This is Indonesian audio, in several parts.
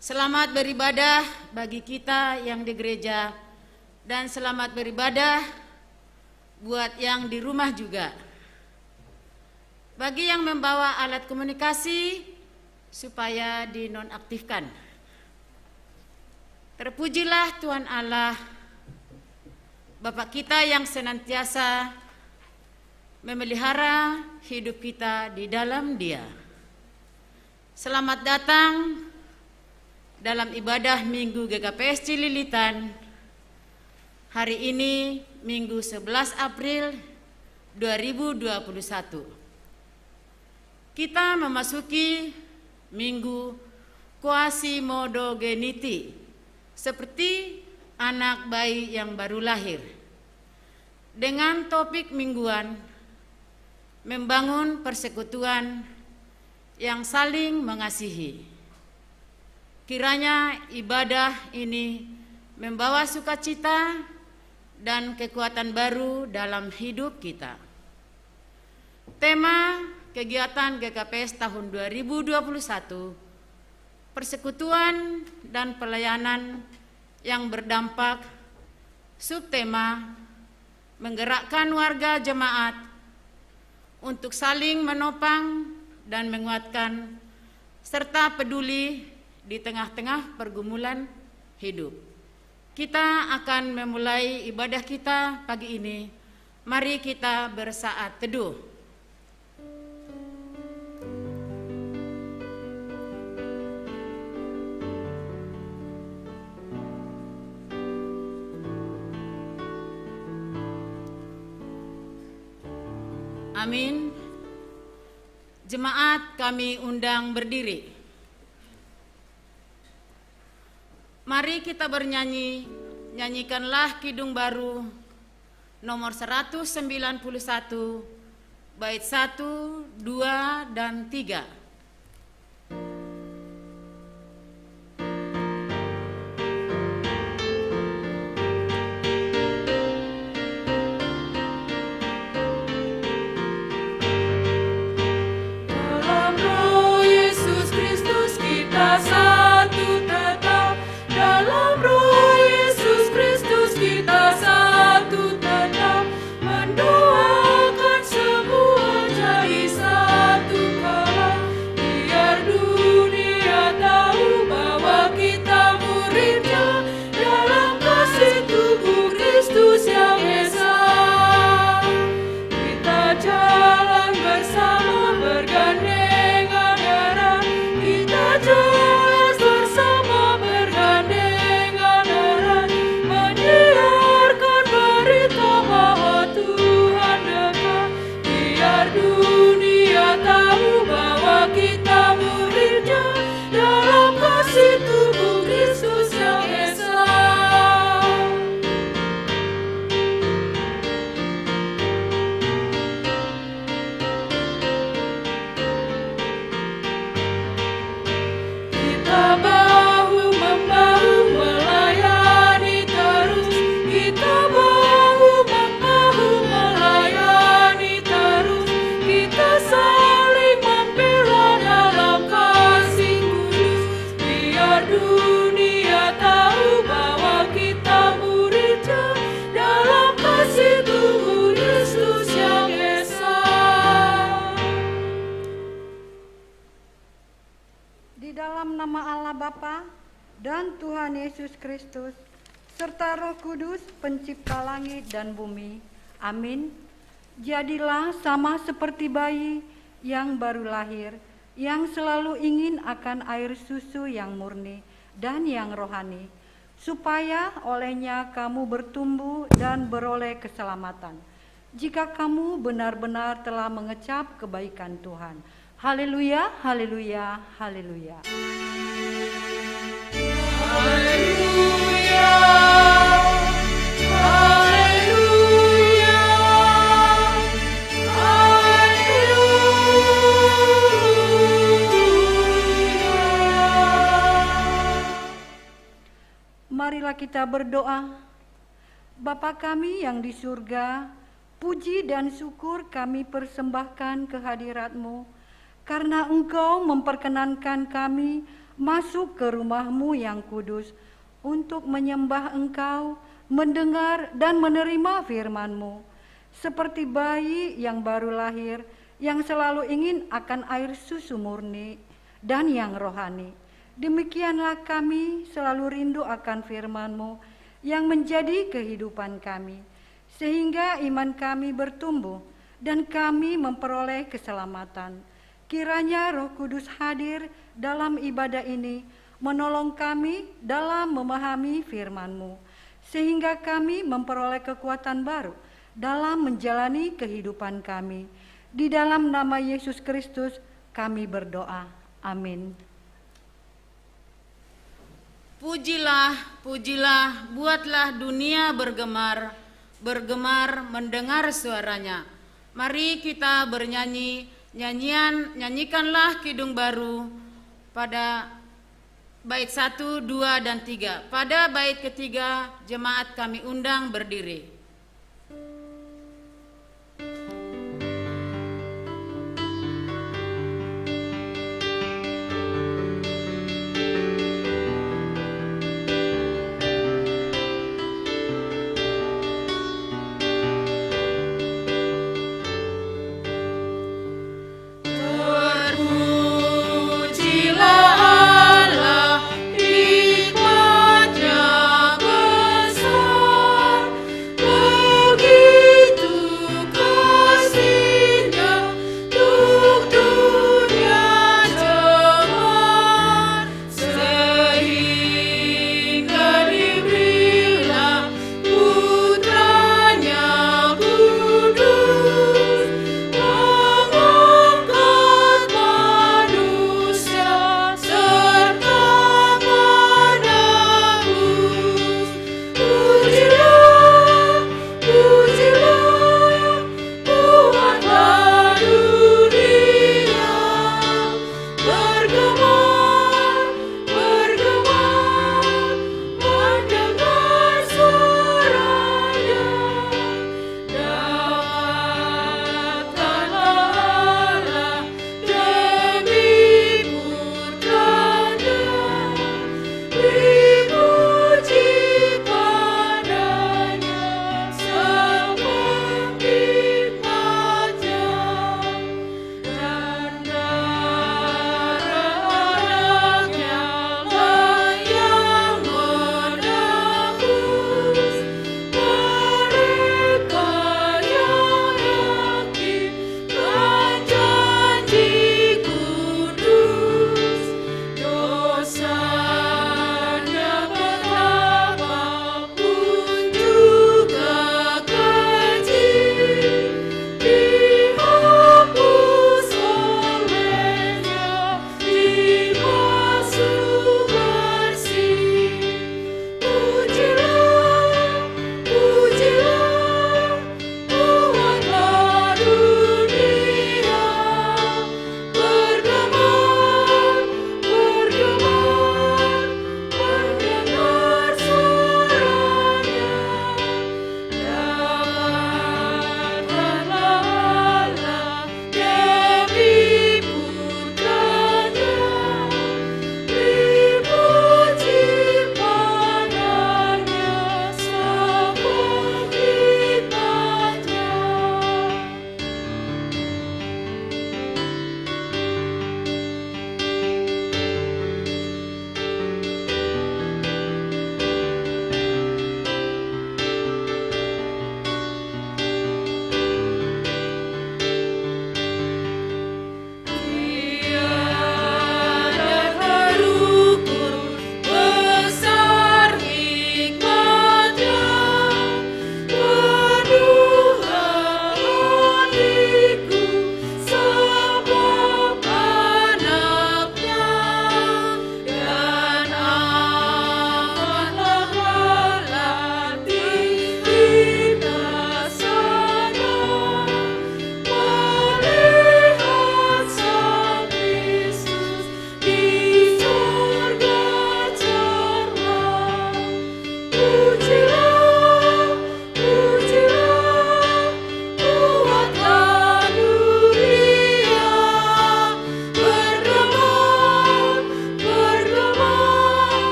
Selamat beribadah bagi kita yang di gereja dan selamat beribadah buat yang di rumah juga. Bagi yang membawa alat komunikasi supaya dinonaktifkan. Terpujilah Tuhan Allah, Bapa kita yang senantiasa memelihara hidup kita di dalam Dia. Selamat datang dalam ibadah Minggu GKPS Cililitan. Hari ini Minggu 11 April 2021. Kita memasuki Minggu Quasimodogeniti, seperti anak bayi yang baru lahir. Dengan topik mingguan, membangun persekutuan yang saling mengasihi. Kiranya ibadah ini membawa sukacita dan kekuatan baru dalam hidup kita. Tema kegiatan GKPS tahun 2021, persekutuan dan pelayanan yang berdampak. Subtema, menggerakkan warga jemaat untuk saling menopang dan menguatkan serta peduli di tengah-tengah pergumulan hidup. Kita akan memulai ibadah kita pagi ini. Mari kita bersaat teduh. Amin. Jemaat kami undang berdiri. Mari kita bernyanyi, nyanyikanlah Kidung Baru nomor 191, bait 1, 2, dan 3. Bapa dan Tuhan Yesus Kristus serta Roh Kudus pencipta langit dan bumi. Amin. Jadilah sama seperti bayi yang baru lahir, yang selalu ingin akan air susu yang murni dan yang rohani, supaya olehnya kamu bertumbuh dan beroleh keselamatan, jika kamu benar-benar telah mengecap kebaikan Tuhan. Haleluya, haleluya, haleluya. Haleluya, haleluya, haleluya. Marilah kita berdoa. Bapa kami yang di surga, puji dan syukur kami persembahkan kehadirat-Mu, karena Engkau memperkenankan kami masuk ke rumah-Mu yang kudus untuk menyembah Engkau, mendengar dan menerima firman-Mu. Seperti bayi yang baru lahir, yang selalu ingin akan air susu murni dan yang rohani. Demikianlah kami selalu rindu akan firman-Mu yang menjadi kehidupan kami, sehingga iman kami bertumbuh dan kami memperoleh keselamatan. Kiranya Roh Kudus hadir dalam ibadah ini, menolong kami dalam memahami firman-Mu, sehingga kami memperoleh kekuatan baru dalam menjalani kehidupan kami. Di dalam nama Yesus Kristus kami berdoa. Amin. Pujilah, pujilah, buatlah dunia bergemar, bergemar mendengar suaranya. Mari kita bernyanyi, nyanyikanlah kidung baru pada bait 1, 2, dan 3. Pada bait ketiga, jemaat kami undang berdiri. Hikmatnya besar.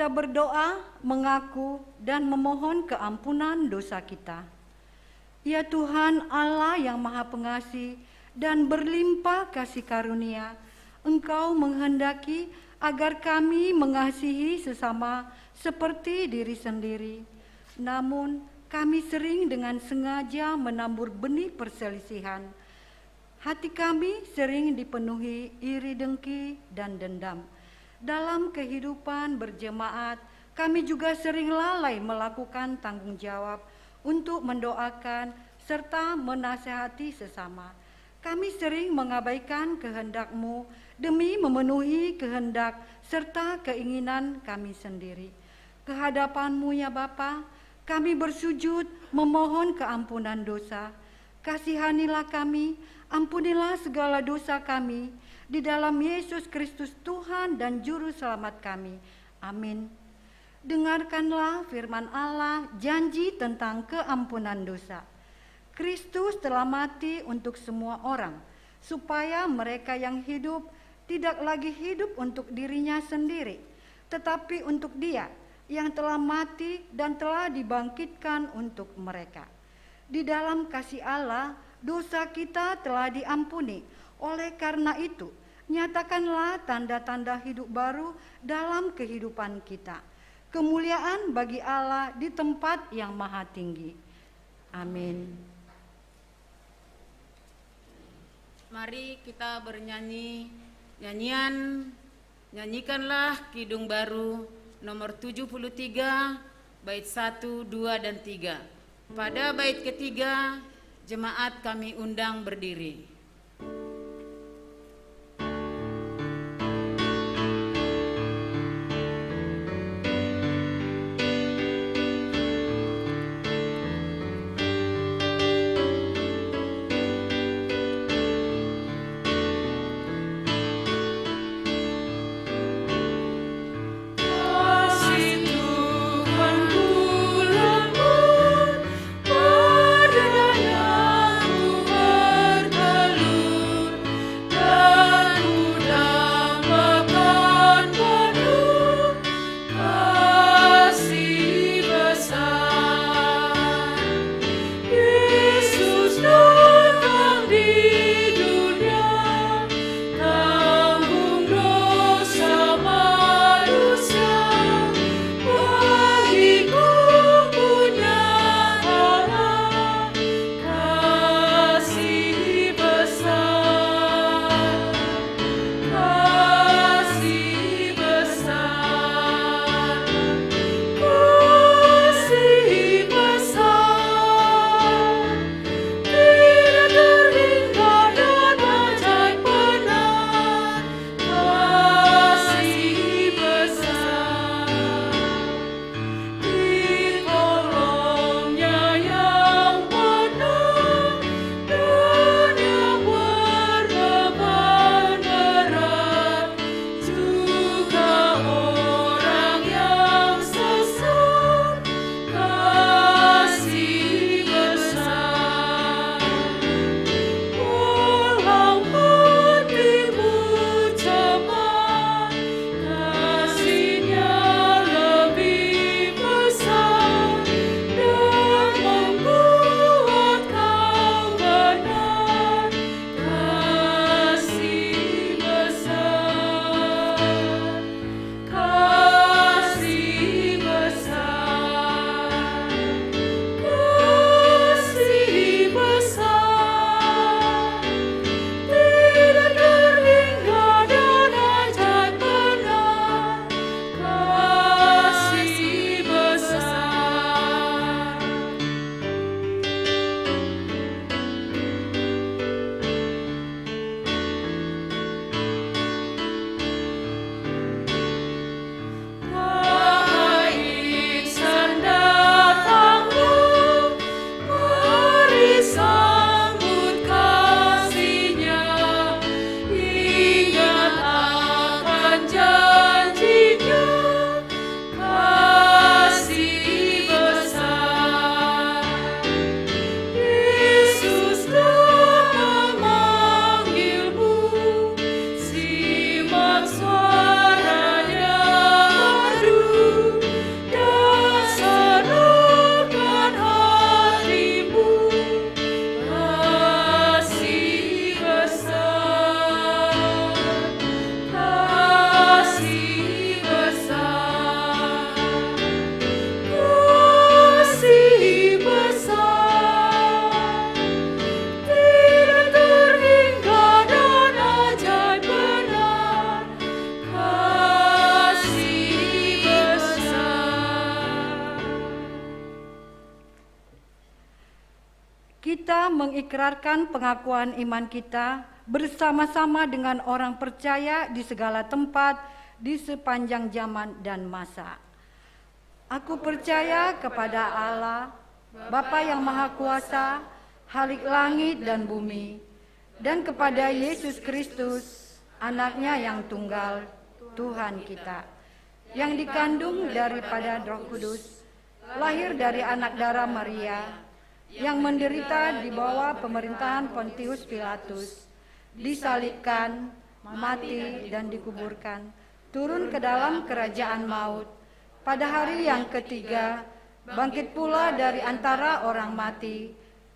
kita berdoa, mengaku, dan memohon keampunan dosa kita. Ya Tuhan Allah yang Maha Pengasih dan berlimpah kasih karunia, Engkau menghendaki agar kami mengasihi sesama seperti diri sendiri. Namun kami sering dengan sengaja menabur benih perselisihan. Hati kami sering dipenuhi iri dengki dan dendam. Dalam kehidupan berjemaat, kami juga sering lalai melakukan tanggung jawab untuk mendoakan serta menasehati sesama. Kami sering mengabaikan kehendak-Mu demi memenuhi kehendak serta keinginan kami sendiri. Kehadapan-Mu ya Bapa, kami bersujud memohon keampunan dosa. Kasihanilah kami, ampunilah segala dosa kami, di dalam Yesus Kristus Tuhan dan Juru Selamat kami. Amin. Dengarkanlah firman Allah, janji tentang keampunan dosa. Kristus telah mati untuk semua orang, supaya mereka yang hidup tidak lagi hidup untuk dirinya sendiri, tetapi untuk Dia yang telah mati dan telah dibangkitkan untuk mereka. Di dalam kasih Allah, dosa kita telah diampuni. Oleh karena itu, nyatakanlah tanda-tanda hidup baru dalam kehidupan kita. Kemuliaan bagi Allah di tempat yang maha tinggi. Amin. Mari kita bernyanyi nyanyikanlah Kidung Baru nomor 73 bait 1, 2 dan 3. Pada bait ketiga jemaat kami undang berdiri. Kasih Tuhan bulan perdana ku bertemu. kita mengikrarkan pengakuan iman kita bersama-sama dengan orang percaya di segala tempat di sepanjang zaman dan masa. Aku percaya kepada Allah, Bapa yang Maha Kuasa, Khalik langit dan bumi, dan kepada Yesus Kristus, Anaknya yang tunggal, Tuhan kita, yang dikandung daripada Roh Kudus, lahir dari anak darah Maria, yang menderita di bawah pemerintahan Pontius Pilatus, disalibkan, mati dan dikuburkan, turun ke dalam kerajaan maut, pada hari yang ketiga bangkit pula dari antara orang mati,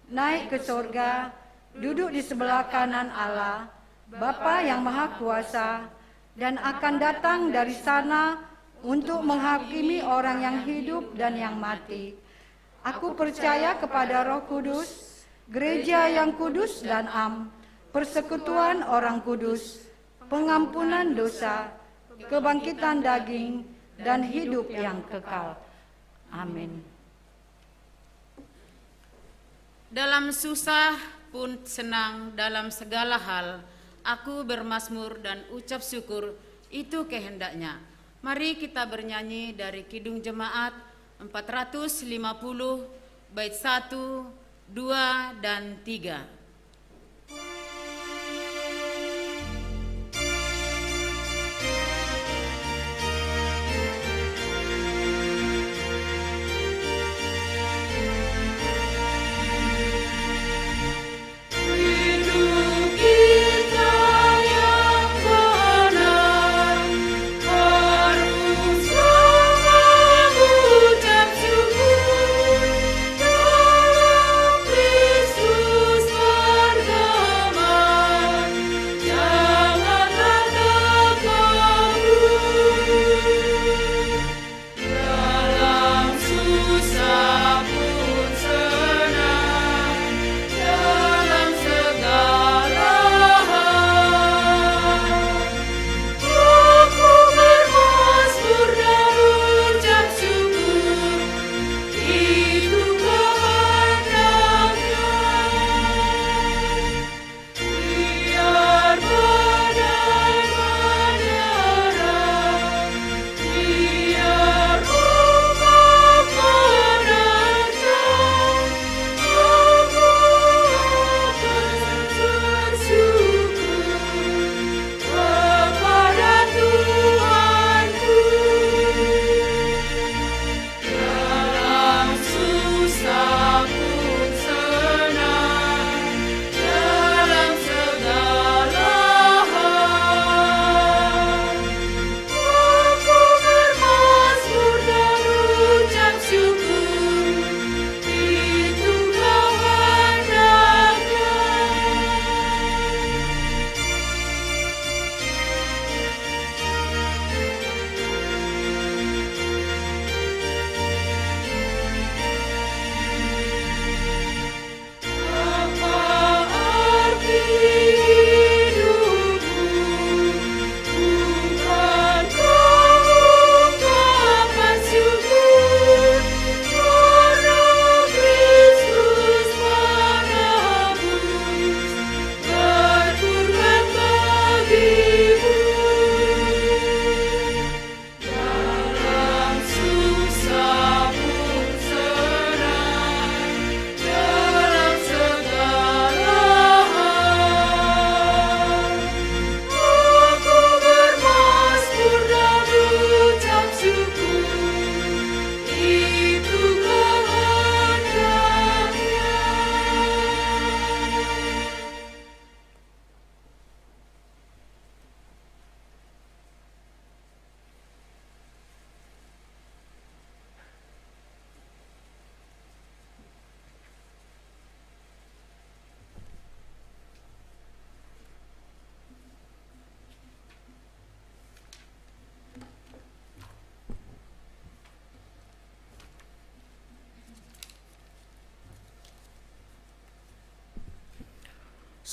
naik ke surga, duduk di sebelah kanan Allah, Bapa yang Maha Kuasa, dan akan datang dari sana untuk menghakimi orang yang hidup dan yang mati. Aku percaya kepada Roh Kudus, gereja yang kudus dan am, persekutuan orang kudus, pengampunan dosa, kebangkitan daging, dan hidup yang kekal. Amin. Dalam susah pun senang, dalam segala hal, aku bermazmur dan ucap syukur, itu kehendaknya. Mari kita bernyanyi dari Kidung Jemaat 450, bait 1, 2, dan 3.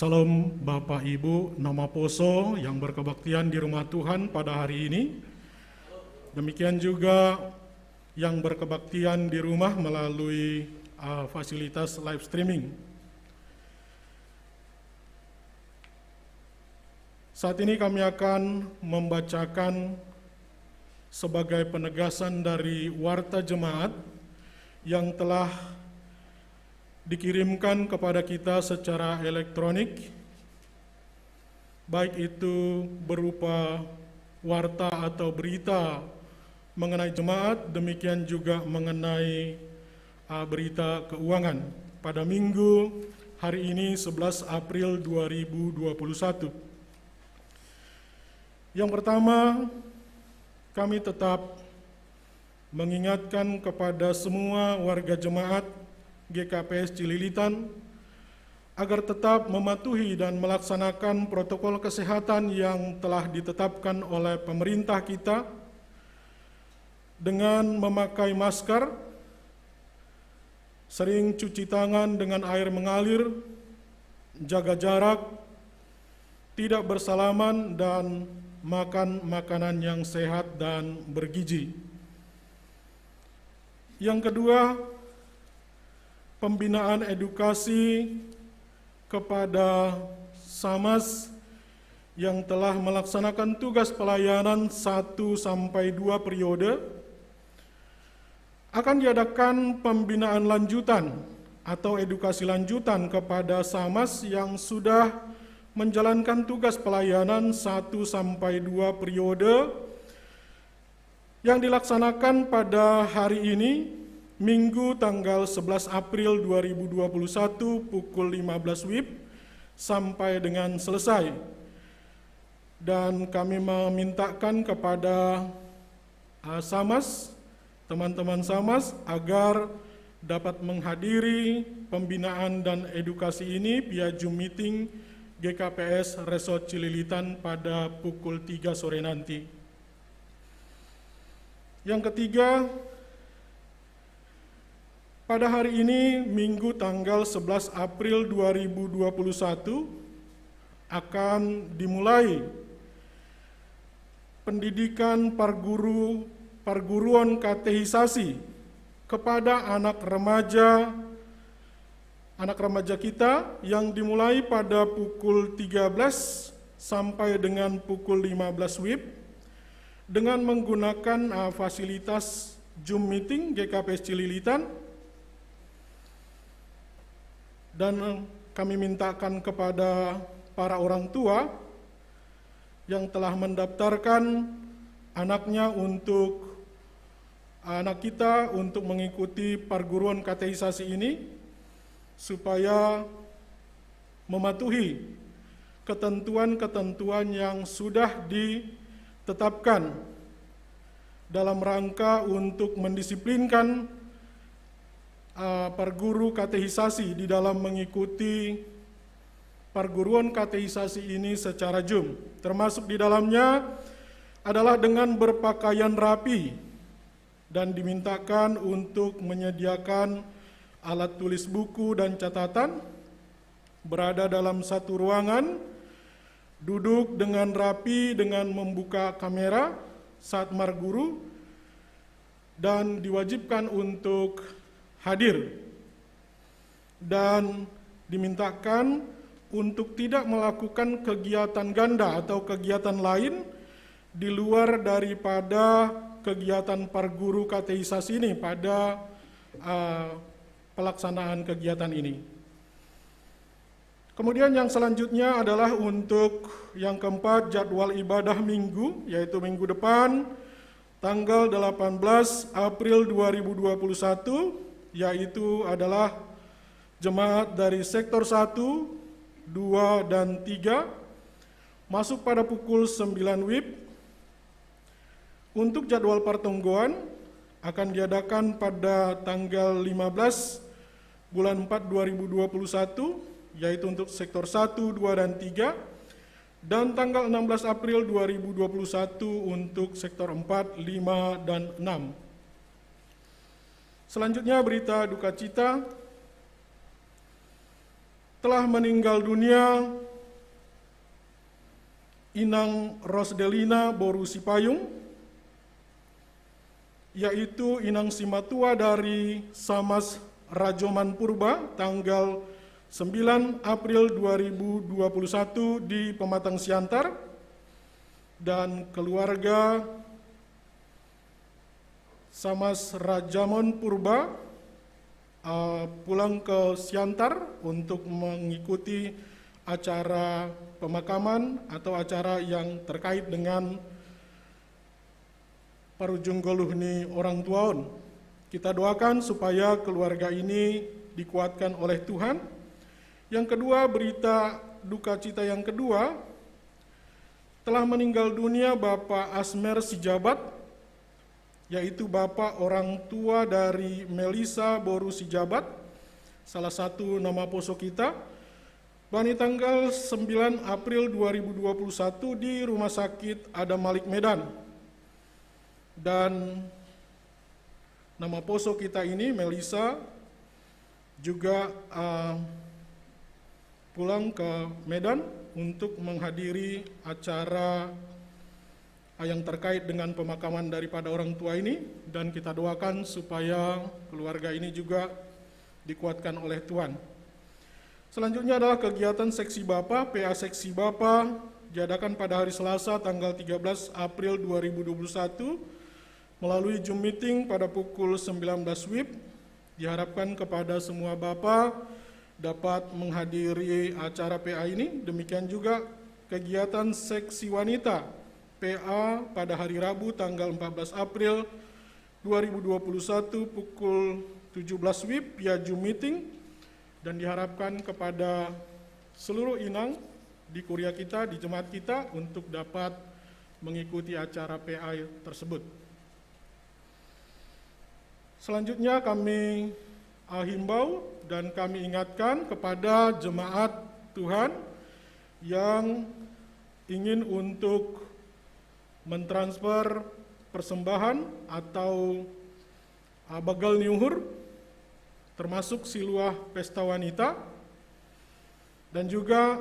Salam Bapak Ibu Nama Poso yang berkebaktian di rumah Tuhan pada hari ini. Demikian juga yang berkebaktian di rumah melalui fasilitas live streaming. Saat ini kami akan membacakan sebagai penegasan dari warta jemaat yang telah dikirimkan kepada kita secara elektronik, baik itu berupa warta atau berita mengenai jemaat, demikian juga mengenai berita keuangan pada Minggu hari ini 11 April 2021. Yang pertama, kami tetap mengingatkan kepada semua warga jemaat GKPS Cililitan agar tetap mematuhi dan melaksanakan protokol kesehatan yang telah ditetapkan oleh pemerintah kita dengan memakai masker, sering cuci tangan dengan air mengalir, jaga jarak, tidak bersalaman, dan makan makanan yang sehat dan bergizi. Yang kedua, pembinaan edukasi kepada SAMAS yang telah melaksanakan tugas pelayanan 1 sampai 2 periode. Akan diadakan pembinaan lanjutan atau edukasi lanjutan kepada SAMAS yang sudah menjalankan tugas pelayanan 1 sampai 2 periode yang dilaksanakan pada hari ini, Minggu tanggal 11 April 2021 pukul 15 WIB sampai dengan selesai. Dan kami memintakan kepada SAMAS, teman-teman SAMAS, agar dapat menghadiri pembinaan dan edukasi ini via Zoom meeting GKPS Resort Cililitan pada pukul 3 sore nanti. Yang ketiga, pada hari ini Minggu tanggal 11 April 2021 akan dimulai pendidikan perguruan katehisasi kepada anak remaja kita yang dimulai pada pukul 13 sampai dengan pukul 15 WIB dengan menggunakan fasilitas Zoom meeting GKPS Cililitan. Dan kami mintakan kepada para orang tua yang telah mendaftarkan anak kita untuk mengikuti perguruan katehisasi ini supaya mematuhi ketentuan-ketentuan yang sudah ditetapkan dalam rangka untuk mendisiplinkan perguru katehisasi di dalam mengikuti perguruan katehisasi ini secara Zoom. Termasuk di dalamnya adalah dengan berpakaian rapi dan dimintakan untuk menyediakan alat tulis buku dan catatan, berada dalam satu ruangan, duduk dengan rapi dengan membuka kamera saat marguru, dan diwajibkan untuk hadir. Dan dimintakan untuk tidak melakukan kegiatan ganda atau kegiatan lain di luar daripada kegiatan perguru katehisasi ini pada pelaksanaan kegiatan ini. Kemudian yang selanjutnya adalah untuk yang keempat, jadwal ibadah minggu, yaitu minggu depan tanggal 18 April 2021, yaitu adalah jemaat dari sektor 1, 2, dan 3 masuk pada pukul 9 WIB. Untuk jadwal pertungguan akan diadakan pada tanggal 15 bulan 4 2021, yaitu untuk sektor 1, 2, dan 3, dan tanggal 16 April 2021 untuk sektor 4, 5, dan 6. Selanjutnya berita duka cita, telah meninggal dunia Inang Rosdelina Boru Sipayung, yaitu Inang Simatua dari SAMAS Rajoman Purba tanggal 9 April 2021 di Pematang Siantar. dan keluarga Samas Rajamon Purba pulang ke Siantar untuk mengikuti acara pemakaman atau acara yang terkait dengan parujunggoluhni orang tuaon. Kita doakan supaya keluarga ini dikuatkan oleh Tuhan. Yang kedua, berita duka cita yang kedua, telah meninggal dunia Bapak Asmer Sijabat, yaitu Bapak orang tua dari Melisa Boru Sijabat, salah satu nama poso kita, bani tanggal 9 April 2021 di Rumah Sakit Adam Malik Medan. Dan nama poso kita ini, Melisa, juga pulang ke Medan untuk menghadiri acara yang terkait dengan pemakaman daripada orang tua ini, dan kita doakan supaya keluarga ini juga dikuatkan oleh Tuhan. Selanjutnya adalah kegiatan seksi Bapa, PA seksi Bapa, diadakan pada hari Selasa tanggal 13 April 2021 melalui Zoom meeting pada pukul 19 WIB. Diharapkan kepada semua Bapa dapat menghadiri acara PA ini. Demikian juga kegiatan seksi wanita PA pada hari Rabu tanggal 14 April 2021 pukul 17 WIB via Zoom meeting, dan diharapkan kepada seluruh inang di kuria kita, di jemaat kita untuk dapat mengikuti acara PA tersebut. Selanjutnya kami himbau dan kami ingatkan kepada jemaat Tuhan yang ingin untuk mentransfer persembahan atau bagal niuhur, termasuk siluah pesta wanita, dan juga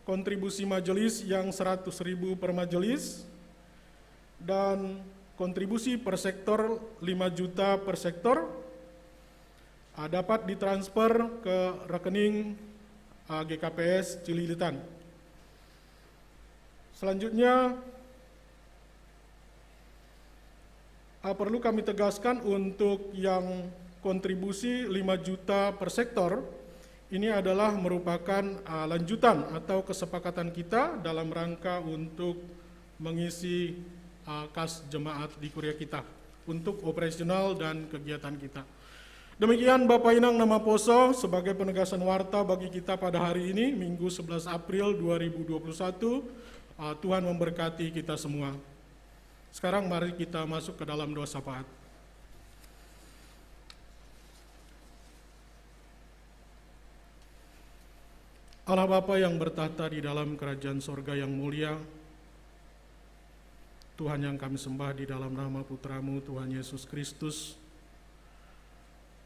kontribusi majelis yang 100.000 per majelis, dan kontribusi per sektor 5 juta per sektor, dapat ditransfer ke rekening GKPS Cililitan. Selanjutnya, perlu kami tegaskan untuk yang kontribusi 5 juta per sektor, ini adalah merupakan lanjutan atau kesepakatan kita dalam rangka untuk mengisi kas jemaat di kuria kita untuk operasional dan kegiatan kita. Demikian Bapak Inang nama poso sebagai penegasan warta bagi kita pada hari ini, Minggu 11 April 2021. Tuhan memberkati kita semua. Sekarang mari kita masuk ke dalam doa syafaat. Allah Bapa yang bertahta di dalam kerajaan sorga yang mulia, Tuhan yang kami sembah di dalam nama Putramu Tuhan Yesus Kristus,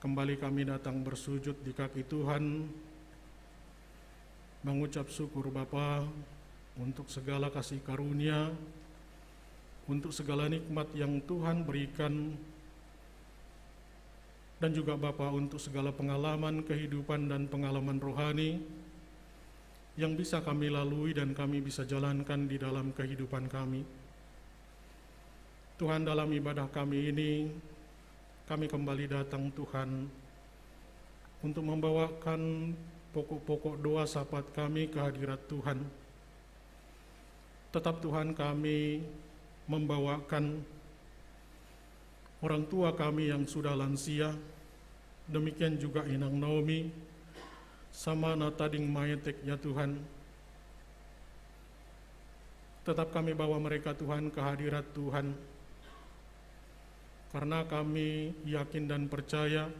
kembali kami datang bersujud di kaki Tuhan, mengucap syukur Bapa untuk segala kasih karunia, untuk segala nikmat yang Tuhan berikan, dan juga Bapa untuk segala pengalaman kehidupan dan pengalaman rohani yang bisa kami lalui dan kami bisa jalankan di dalam kehidupan kami. Tuhan, dalam ibadah kami ini, kami kembali datang Tuhan untuk membawakan pokok-pokok doa syafaat kami ke hadirat Tuhan. Tetap Tuhan, kami membawakan orang tua kami yang sudah lansia, demikian juga Inang Naomi, sama natading mayeteknya Tuhan. Tetap kami bawa mereka Tuhan ke hadirat Tuhan, karena kami yakin dan percaya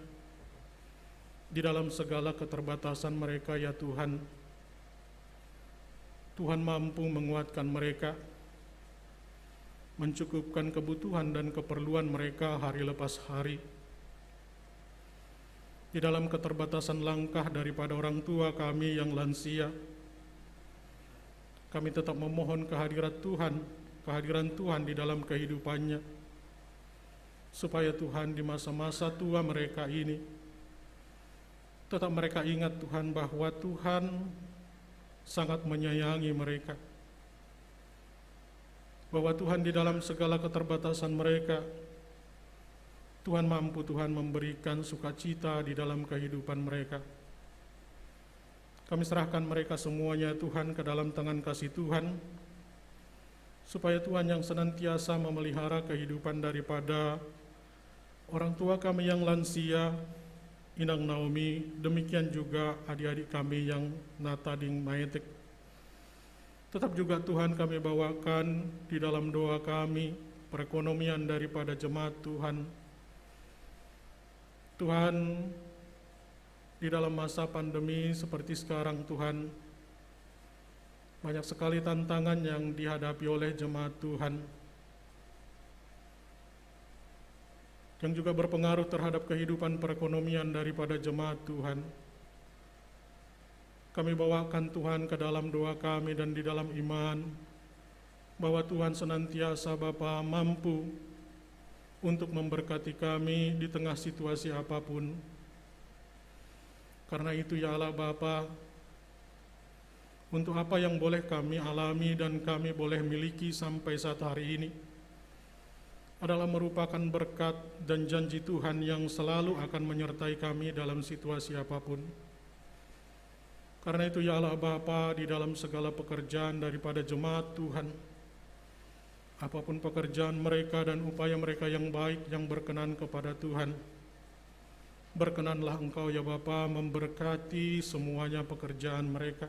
di dalam segala keterbatasan mereka ya Tuhan, Tuhan mampu menguatkan mereka, mencukupkan kebutuhan dan keperluan mereka hari lepas hari. Di dalam keterbatasan langkah daripada orang tua kami yang lansia, kami tetap memohon kehadiran Tuhan di dalam kehidupannya, supaya Tuhan di masa-masa tua mereka ini, tetap mereka ingat Tuhan bahwa Tuhan sangat menyayangi mereka. bahwa Tuhan di dalam segala keterbatasan mereka, Tuhan mampu Tuhan memberikan sukacita di dalam kehidupan mereka. Kami serahkan mereka semuanya Tuhan ke dalam tangan kasih Tuhan, supaya Tuhan yang senantiasa memelihara kehidupan daripada orang tua kami yang lansia, Inang Naomi, demikian juga adik-adik kami yang Natading Maetek. Tetap juga Tuhan kami bawakan di dalam doa kami, perekonomian daripada jemaat Tuhan. Tuhan, di dalam masa pandemi seperti sekarang Tuhan, banyak sekali tantangan yang dihadapi oleh jemaat Tuhan, yang juga berpengaruh terhadap kehidupan perekonomian daripada jemaat Tuhan. Kami bawakan Tuhan ke dalam doa kami dan di dalam iman, bahwa Tuhan senantiasa Bapa mampu untuk memberkati kami di tengah situasi apapun. Karena itu ya Allah Bapa, untuk apa yang boleh kami alami dan kami boleh miliki sampai saat hari ini adalah merupakan berkat dan janji Tuhan yang selalu akan menyertai kami dalam situasi apapun. Karena itu ya Allah Bapa, di dalam segala pekerjaan daripada jemaat Tuhan, apapun pekerjaan mereka dan upaya mereka yang baik yang berkenan kepada Tuhan, berkenanlah Engkau ya Bapa memberkati semuanya pekerjaan mereka,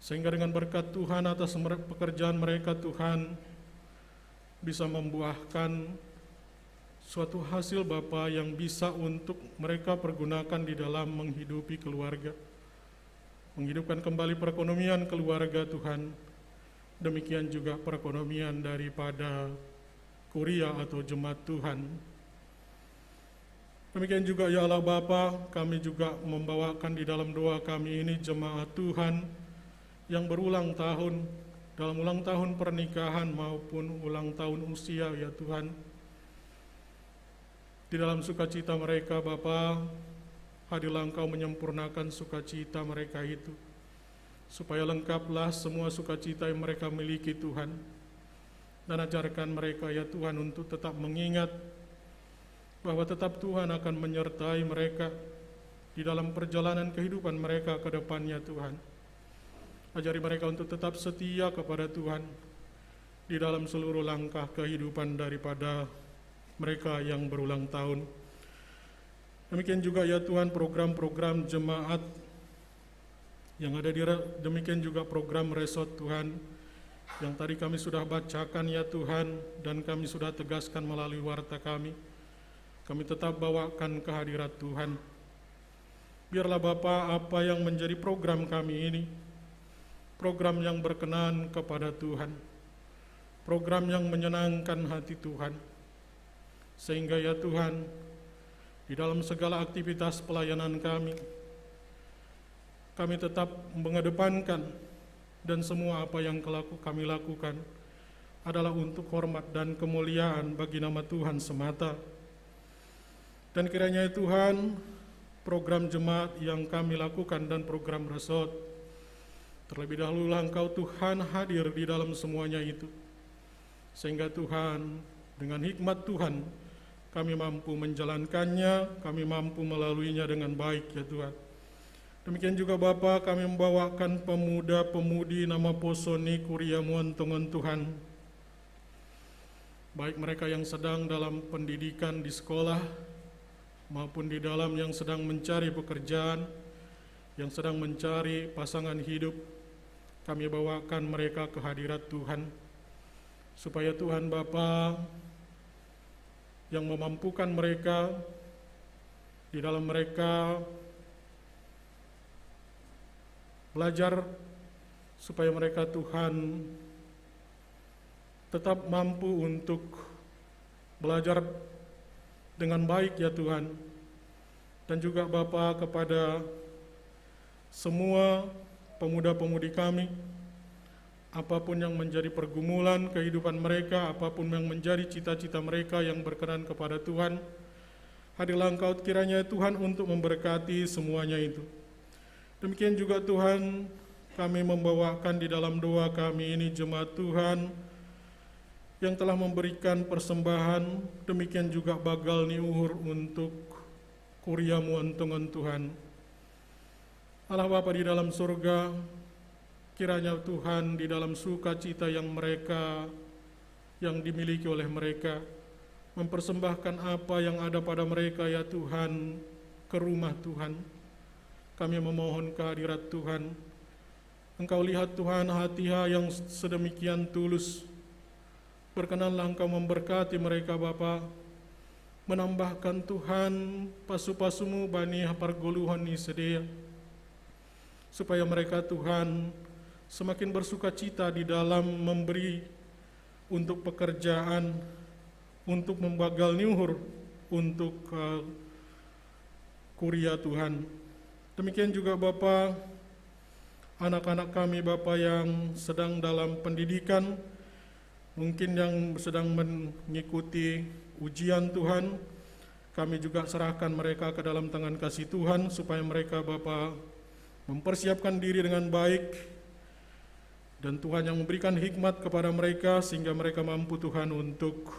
sehingga dengan berkat Tuhan atas pekerjaan mereka Tuhan bisa membuahkan suatu hasil Bapa yang bisa untuk mereka pergunakan di dalam menghidupi keluarga, menghidupkan kembali perekonomian keluarga Tuhan. Demikian juga perekonomian daripada kuria atau jemaat Tuhan. Demikian juga ya Allah Bapa, kami juga membawakan di dalam doa kami ini jemaat Tuhan yang berulang tahun, dalam ulang tahun pernikahan maupun ulang tahun usia ya Tuhan. Di dalam sukacita mereka Bapa, hadirlah Engkau menyempurnakan sukacita mereka itu, supaya lengkaplah semua sukacita yang mereka miliki Tuhan. Dan ajarkan mereka ya Tuhan untuk tetap mengingat bahwa tetap Tuhan akan menyertai mereka di dalam perjalanan kehidupan mereka ke depannya Tuhan. Ajari mereka untuk tetap setia kepada Tuhan di dalam seluruh langkah kehidupan daripada mereka yang berulang tahun. Demikian juga ya Tuhan program-program jemaat yang ada demikian juga program resort Tuhan yang tadi kami sudah bacakan ya Tuhan, dan kami sudah tegaskan melalui warta kami. Kami tetap bawakan kehadirat Tuhan. Biarlah Bapa apa yang menjadi program kami ini, program yang berkenan kepada Tuhan, program yang menyenangkan hati Tuhan, sehingga ya Tuhan, di dalam segala aktivitas pelayanan kami tetap mengedepankan dan semua apa yang kami lakukan adalah untuk hormat dan kemuliaan bagi nama Tuhan semata. Dan kiranya Tuhan, program jemaat yang kami lakukan dan program resort, terlebih dahulu Engkau Tuhan hadir di dalam semuanya itu, sehingga Tuhan dengan hikmat Tuhan kami mampu menjalankannya, kami mampu melaluinya dengan baik ya Tuhan. Demikian juga Bapa, kami membawakan pemuda-pemudi nama Posoni Kuria Muontongon Tuhan, baik mereka yang sedang dalam pendidikan di sekolah maupun di dalam yang sedang mencari pekerjaan, yang sedang mencari pasangan hidup. Kami bawakan mereka ke hadirat Tuhan, supaya Tuhan Bapa yang memampukan mereka di dalam mereka belajar, supaya mereka Tuhan tetap mampu untuk belajar dengan baik ya Tuhan. Dan juga Bapa kepada semua pemuda-pemudi kami, apapun yang menjadi pergumulan kehidupan mereka, apapun yang menjadi cita-cita mereka yang berkenan kepada Tuhan, hadirlah Engkau kiranya Tuhan untuk memberkati semuanya itu. Demikian juga Tuhan, kami membawakan di dalam doa kami ini jemaat Tuhan yang telah memberikan persembahan, demikian juga bagal niuhur untuk kuriamu antongan Tuhan. Allah Bapa di dalam surga, kiranya Tuhan di dalam sukacita yang dimiliki oleh mereka, mempersembahkan apa yang ada pada mereka ya Tuhan ke rumah Tuhan. Kami memohon kehadirat Tuhan. Engkau lihat Tuhan hati yang sedemikian tulus. Berkenanlah Engkau memberkati mereka Bapa, menambahkan Tuhan pasu-pasumu bani pargoluhan ni sedia, supaya mereka Tuhan semakin bersuka cita di dalam memberi untuk pekerjaan, untuk membagal niuhur, untuk kuria Tuhan. Demikian juga Bapa, anak-anak kami Bapa yang sedang dalam pendidikan, mungkin yang sedang mengikuti ujian Tuhan, kami juga serahkan mereka ke dalam tangan kasih Tuhan, supaya mereka Bapa mempersiapkan diri dengan baik, dan Tuhan yang memberikan hikmat kepada mereka, sehingga mereka mampu Tuhan untuk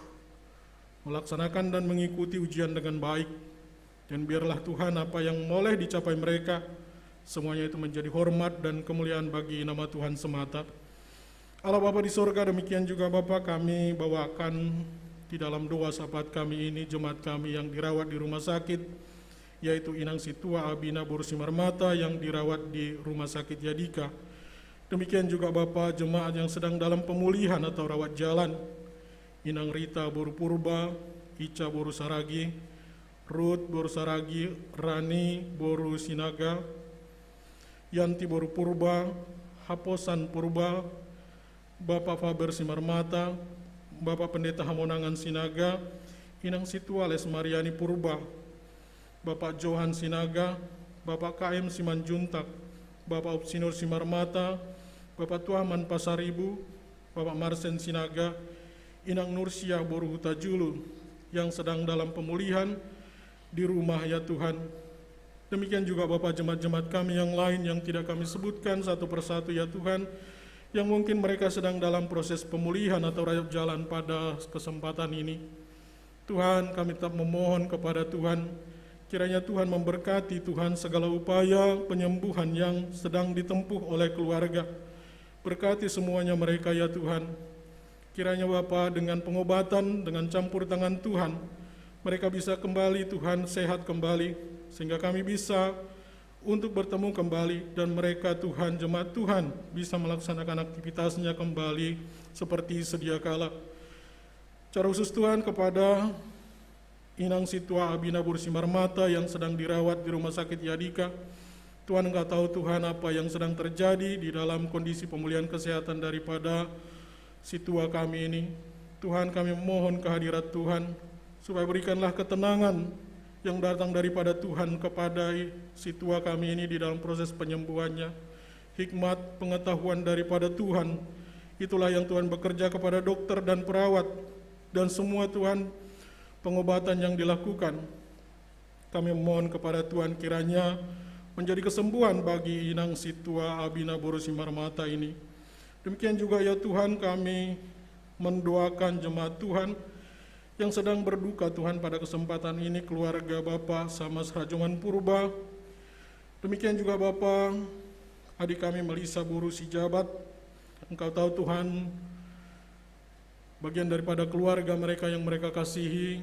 melaksanakan dan mengikuti ujian dengan baik. Dan biarlah Tuhan apa yang boleh dicapai mereka, semuanya itu menjadi hormat dan kemuliaan bagi nama Tuhan semata. Allah Bapa di surga, demikian juga Bapa kami bawakan di dalam doa sahabat kami ini, jemaat kami yang dirawat di rumah sakit, yaitu Inang Situa Abina Boru Simarmata yang dirawat di Rumah Sakit Yadika. Demikian juga Bapa jemaat yang sedang dalam pemulihan atau rawat jalan, Inang Rita Boru Purba, Ica Boru Saragi, Ruth Boru Saragi, Rani Boru Sinaga, Yanti Boru Purba, Haposan Purba, Bapak Faber Simarmata, Bapak Pendeta Hamonangan Sinaga, Inang Situa Les Mariani Purba, Bapak Johan Sinaga, Bapak KM Simanjuntak, Bapak Upsinur Simarmata, Bapak Tuaman Pasaribu, Bapak Marsen Sinaga, Inang Nursiah Boru Hutajulu yang sedang dalam pemulihan di rumah ya Tuhan. Demikian juga Bapak jemaat-jemaat kami yang lain yang tidak kami sebutkan satu persatu ya Tuhan, yang mungkin mereka sedang dalam proses pemulihan atau rawat jalan pada kesempatan ini. Tuhan, kami tetap memohon kepada Tuhan, kiranya Tuhan memberkati Tuhan segala upaya penyembuhan yang sedang ditempuh oleh keluarga. Berkati semuanya mereka ya Tuhan. Kiranya Bapa dengan pengobatan, dengan campur tangan Tuhan, mereka bisa kembali Tuhan, sehat kembali, sehingga kami bisa untuk bertemu kembali, dan mereka Tuhan, jemaat Tuhan, bisa melaksanakan aktivitasnya kembali seperti sedia kala. Secara khusus Tuhan kepada Inang Situa Abina Boru Simarmata yang sedang dirawat di Rumah Sakit Yadika, Tuhan Engkau tahu Tuhan apa yang sedang terjadi di dalam kondisi pemulihan kesehatan daripada Situa kami ini. Tuhan, kami mohon kehadirat Tuhan, supaya berikanlah ketenangan yang datang daripada Tuhan kepada Situa kami ini di dalam proses penyembuhannya. Hikmat pengetahuan daripada Tuhan, itulah yang Tuhan bekerja kepada dokter dan perawat, dan semua Tuhan pengobatan yang dilakukan. Kami mohon kepada Tuhan kiranya menjadi kesembuhan bagi Inang Situa Abina Boru Simarmata ini. Demikian juga ya Tuhan, kami mendoakan jemaat Tuhan yang sedang berduka Tuhan pada kesempatan ini, keluarga Bapak Samas Rajongan Purba. Demikian juga Bapak adik kami Melisa Boru Sijabat. Engkau tahu Tuhan bagian daripada keluarga mereka yang mereka kasihi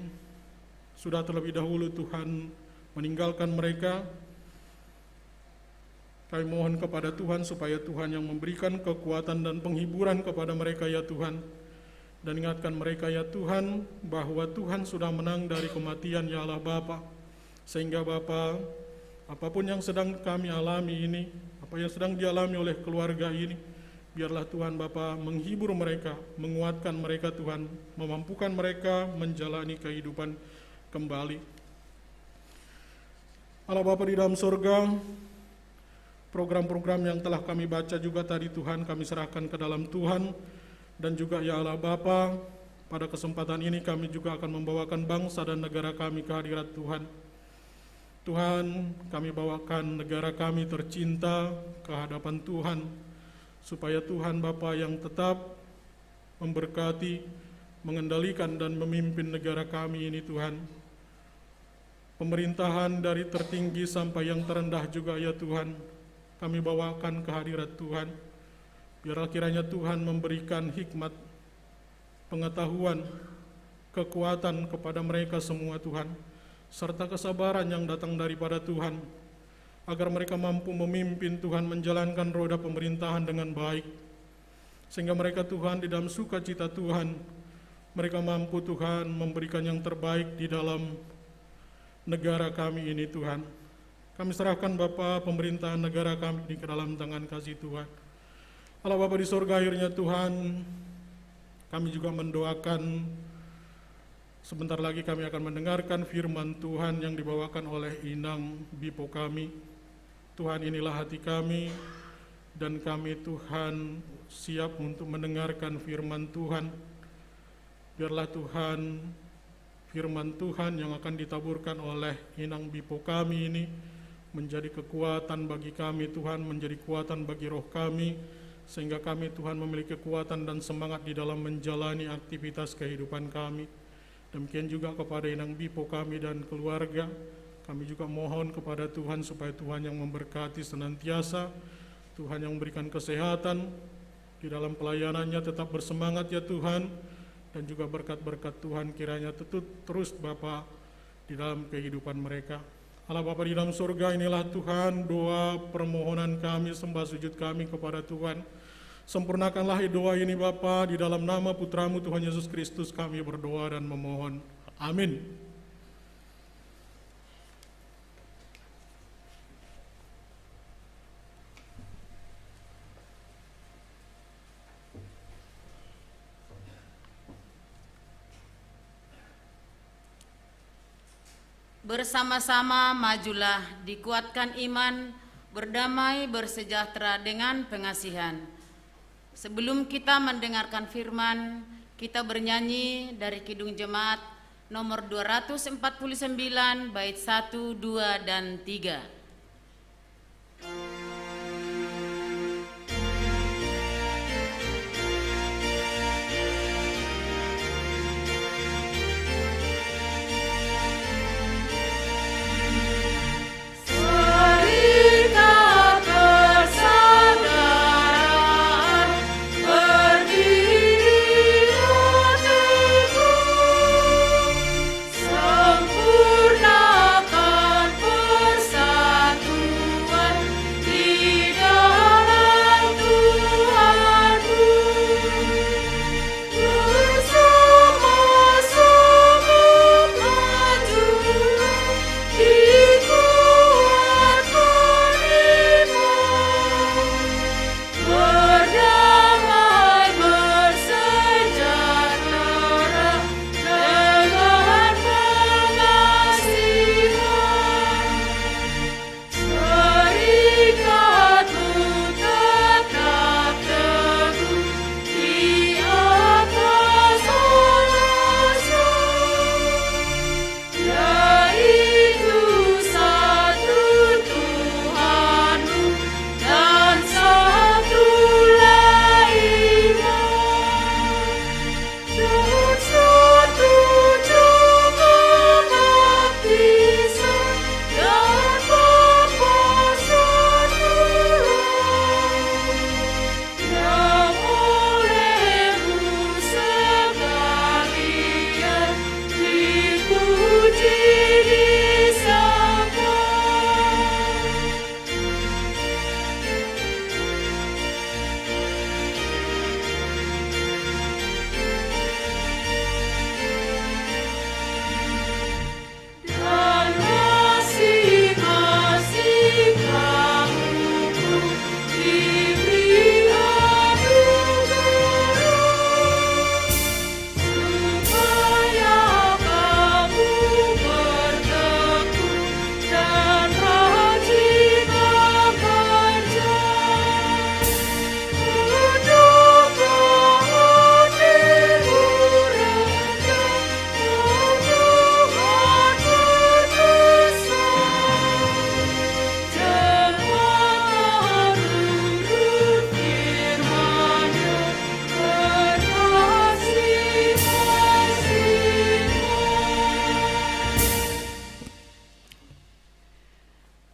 sudah terlebih dahulu Tuhan meninggalkan mereka. Kami mohon kepada Tuhan supaya Tuhan yang memberikan kekuatan dan penghiburan kepada mereka ya Tuhan. Dan ingatkan mereka ya Tuhan bahwa Tuhan sudah menang dari kematian ya Allah Bapa. Sehingga Bapa, apapun yang sedang kami alami ini, apa yang sedang dialami oleh keluarga ini, biarlah Tuhan Bapa menghibur mereka, menguatkan mereka Tuhan, memampukan mereka menjalani kehidupan kembali. Allah Bapa di dalam surga, program-program yang telah kami baca juga tadi Tuhan kami serahkan ke dalam Tuhan. Dan juga ya Allah Bapa, pada kesempatan ini kami juga akan membawakan bangsa dan negara kami ke hadirat Tuhan. Tuhan, kami bawakan negara kami tercinta ke hadapan Tuhan, supaya Tuhan Bapa yang tetap memberkati, mengendalikan dan memimpin negara kami ini Tuhan. Pemerintahan dari tertinggi sampai yang terendah juga ya Tuhan, kami bawakan ke hadirat Tuhan. Biarlah kiranya Tuhan memberikan hikmat, pengetahuan, kekuatan kepada mereka semua Tuhan, serta kesabaran yang datang daripada Tuhan, agar mereka mampu memimpin Tuhan, menjalankan roda pemerintahan dengan baik, sehingga mereka Tuhan di dalam sukacita Tuhan, mereka mampu Tuhan memberikan yang terbaik di dalam negara kami ini Tuhan. Kami serahkan Bapa pemerintahan negara kami ini ke dalam tangan kasih Tuhan. Allah Bapa di sorga, akhirnya Tuhan, kami juga mendoakan sebentar lagi kami akan mendengarkan firman Tuhan yang dibawakan oleh Inang Bipo kami. Tuhan, inilah hati kami, dan kami Tuhan siap untuk mendengarkan firman Tuhan. Biarlah Tuhan, firman Tuhan yang akan ditaburkan oleh Inang Bipo kami ini menjadi kekuatan bagi kami Tuhan, menjadi kekuatan bagi roh kami, sehingga kami Tuhan memiliki kekuatan dan semangat di dalam menjalani aktivitas kehidupan kami. Demikian juga kepada Inang Bipo kami dan keluarga, kami juga mohon kepada Tuhan supaya Tuhan yang memberkati senantiasa, Tuhan yang memberikan kesehatan di dalam pelayanannya, tetap bersemangat ya Tuhan, dan juga berkat-berkat Tuhan kiranya terus Bapa di dalam kehidupan mereka. Allah Bapa di dalam surga, inilah Tuhan doa permohonan kami, sembah sujud kami kepada Tuhan. Sempurnakanlah doa ini Bapa, di dalam nama Putramu Tuhan Yesus Kristus kami berdoa dan memohon. Amin. Bersama-sama majulah, dikuatkan iman, berdamai, bersejahtera dengan pengasihan. Sebelum kita mendengarkan firman, kita bernyanyi dari Kidung Jemaat nomor 249 bait 1, 2, dan 3. Sempurnakan persatuan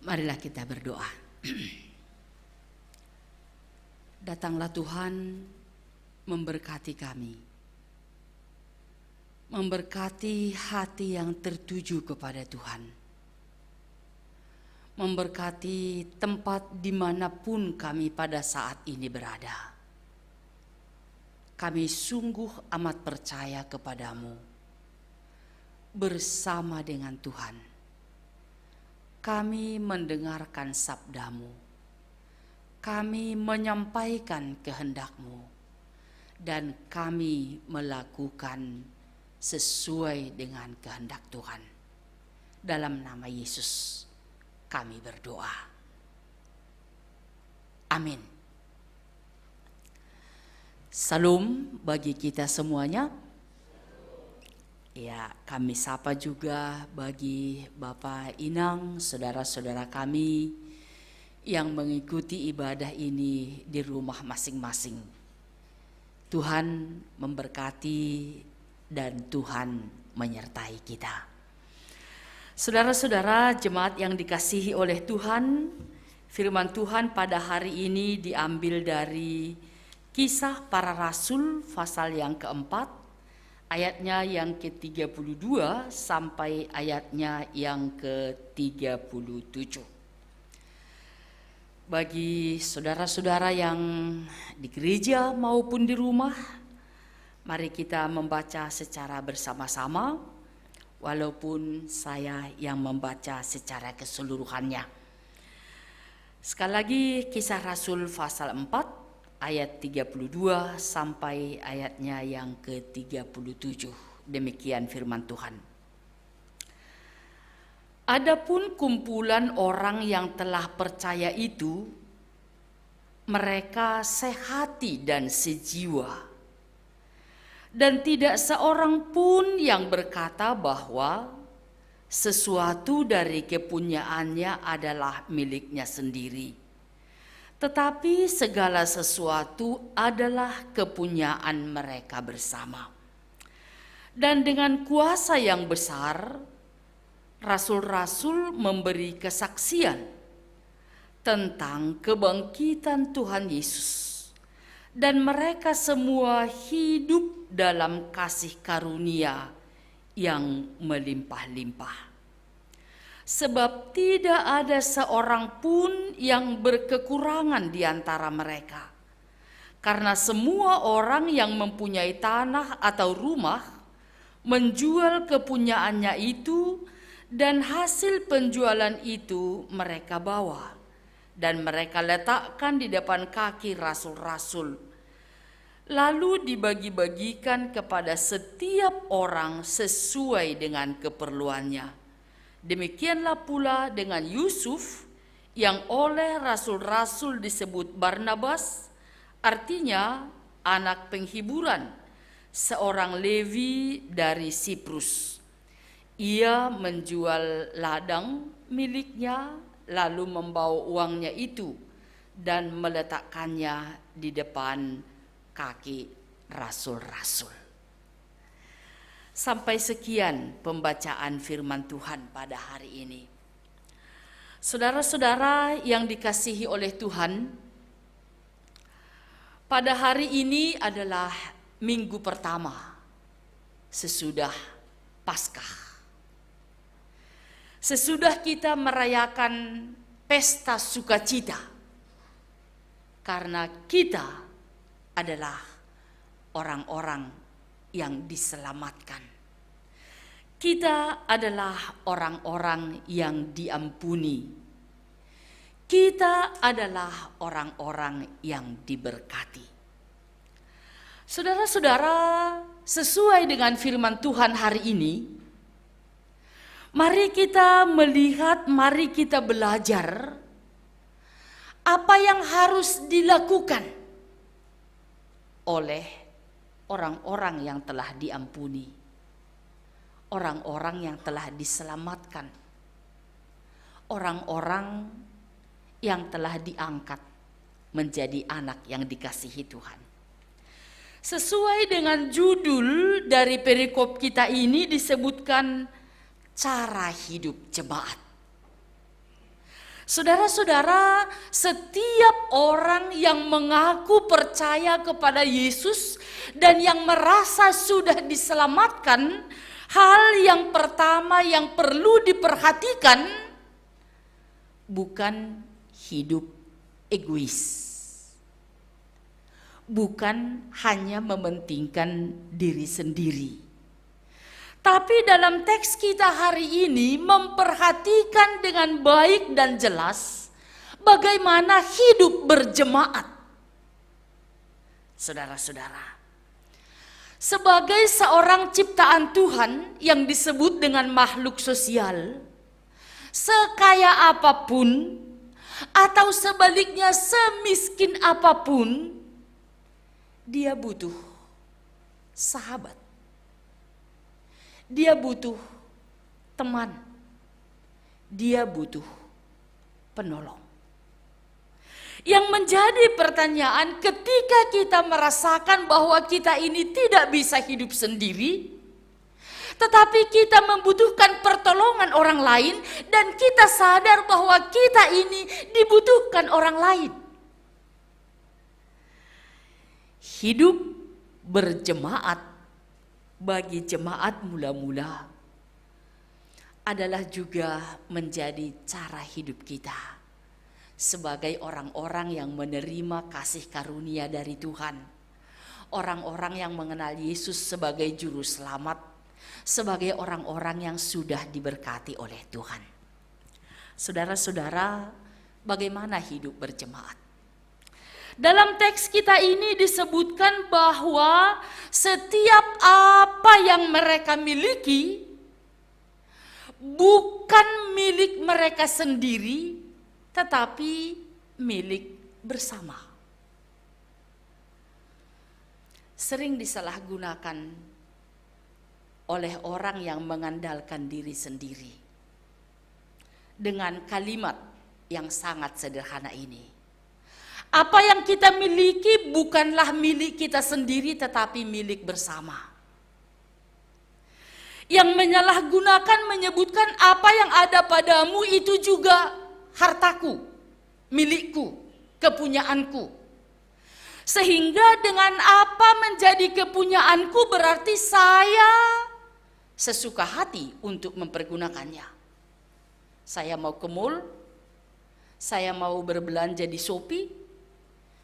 Marilah kita berdoa. Datanglah Tuhan memberkati kami, memberkati hati yang tertuju kepada Tuhan, memberkati tempat dimanapun kami pada saat ini berada. Kami sungguh amat percaya kepadamu. Bersama dengan Tuhan, kami mendengarkan sabdamu, kami menyampaikan kehendak-Mu, dan kami melakukan sesuai dengan kehendak Tuhan. Dalam nama Yesus kami berdoa. Amin. Salam bagi kita semuanya. Ya, kami sapa juga bagi Bapak Inang, saudara-saudara kami yang mengikuti ibadah ini di rumah masing-masing. Tuhan memberkati dan Tuhan menyertai kita. Saudara-saudara jemaat yang dikasihi oleh Tuhan, firman Tuhan pada hari ini diambil dari Kisah Para Rasul pasal yang keempat, ayatnya yang ke-32 sampai ayatnya yang ke-37. Bagi saudara-saudara yang di gereja maupun di rumah, mari kita membaca secara bersama-sama, walaupun saya yang membaca secara keseluruhannya. Sekali lagi, Kisah Rasul pasal 4, ayat 32 sampai ayatnya yang ke-37. Demikian firman Tuhan. Adapun kumpulan orang yang telah percaya itu, mereka sehati dan sejiwa. Dan tidak seorang pun yang berkata bahwa sesuatu dari kepunyaannya adalah miliknya sendiri. Tetapi segala sesuatu adalah kepunyaan mereka bersama. Dan dengan kuasa yang besar, rasul-rasul memberi kesaksian tentang kebangkitan Tuhan Yesus. Dan mereka semua hidup dalam kasih karunia yang melimpah-limpah. Sebab tidak ada seorang pun yang berkekurangan di antara mereka. Karena semua orang yang mempunyai tanah atau rumah menjual kepunyaannya itu, dan hasil penjualan itu mereka bawa dan mereka letakkan di depan kaki rasul-rasul. Lalu dibagi-bagikan kepada setiap orang sesuai dengan keperluannya. Demikianlah pula dengan Yusuf yang oleh rasul-rasul disebut Barnabas, artinya anak penghiburan, seorang Levi dari Siprus. Ia menjual ladang miliknya lalu membawa uangnya itu dan meletakkannya di depan kaki rasul-rasul. Sampai sekian pembacaan firman Tuhan pada hari ini. Saudara-saudara yang dikasihi oleh Tuhan, pada hari ini adalah minggu pertama sesudah Paskah. Sesudah kita merayakan pesta sukacita, karena kita adalah orang-orang yang diselamatkan. Kita adalah orang-orang yang diampuni. Kita adalah orang-orang yang diberkati. Saudara-saudara, sesuai dengan firman Tuhan hari ini, mari kita melihat, mari kita belajar apa yang harus dilakukan oleh orang-orang yang telah diampuni, orang-orang yang telah diselamatkan, orang-orang yang telah diangkat menjadi anak yang dikasihi Tuhan. Sesuai dengan judul dari perikop kita ini disebutkan cara hidup jemaat. Saudara-saudara, setiap orang yang mengaku percaya kepada Yesus dan yang merasa sudah diselamatkan, hal yang pertama yang perlu diperhatikan bukan hidup egois, bukan hanya mementingkan diri sendiri. Tapi dalam teks kita hari ini memperhatikan dengan baik dan jelas bagaimana hidup berjemaat. Saudara-saudara, sebagai seorang ciptaan Tuhan yang disebut dengan makhluk sosial, sekaya apapun atau sebaliknya semiskin apapun, dia butuh sahabat. Dia butuh teman. Dia butuh penolong. Yang menjadi pertanyaan ketika kita merasakan bahwa kita ini tidak bisa hidup sendiri, tetapi kita membutuhkan pertolongan orang lain dan kita sadar bahwa kita ini dibutuhkan orang lain. Hidup berjemaat bagi jemaat mula-mula adalah juga menjadi cara hidup kita sebagai orang-orang yang menerima kasih karunia dari Tuhan, orang-orang yang mengenal Yesus sebagai juru selamat, sebagai orang-orang yang sudah diberkati oleh Tuhan. Saudara-saudara, bagaimana hidup berjemaat? Dalam teks kita ini disebutkan bahwa setiap apa yang mereka miliki bukan milik mereka sendiri, tetapi milik bersama. Sering disalahgunakan oleh orang yang mengandalkan diri sendiri dengan kalimat yang sangat sederhana ini. Apa yang kita miliki bukanlah milik kita sendiri tetapi milik bersama. Yang menyalahgunakan menyebutkan apa yang ada padamu itu juga hartaku, milikku, kepunyaanku. Sehingga dengan apa menjadi kepunyaanku berarti saya sesuka hati untuk mempergunakannya. Saya mau ke mall, saya mau berbelanja di Shopee,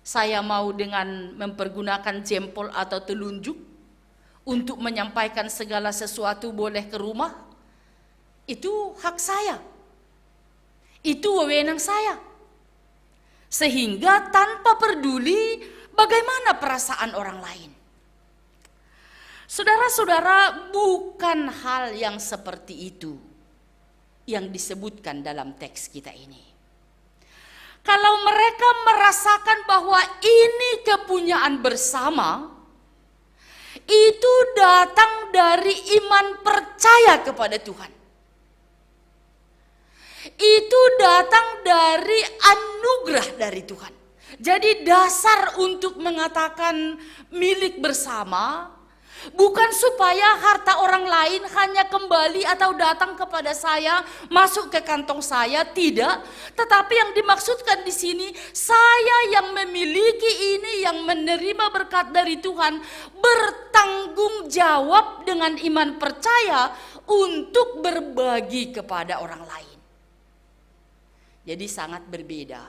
saya mau dengan mempergunakan jempol atau telunjuk untuk menyampaikan segala sesuatu boleh ke rumah. Itu hak saya. Itu wewenang saya. Sehingga tanpa peduli bagaimana perasaan orang lain. Saudara-saudara, bukan hal yang seperti itu yang disebutkan dalam teks kita ini. Kalau mereka merasakan bahwa ini kepunyaan bersama, itu datang dari iman percaya kepada Tuhan. Itu datang dari anugerah dari Tuhan. Jadi dasar untuk mengatakan milik bersama bukan supaya harta orang lain hanya kembali atau datang kepada saya, masuk ke kantong saya, tidak. Tetapi yang dimaksudkan di sini, saya yang memiliki ini, yang menerima berkat dari Tuhan, bertanggung jawab dengan iman percaya untuk berbagi kepada orang lain. Jadi sangat berbeda.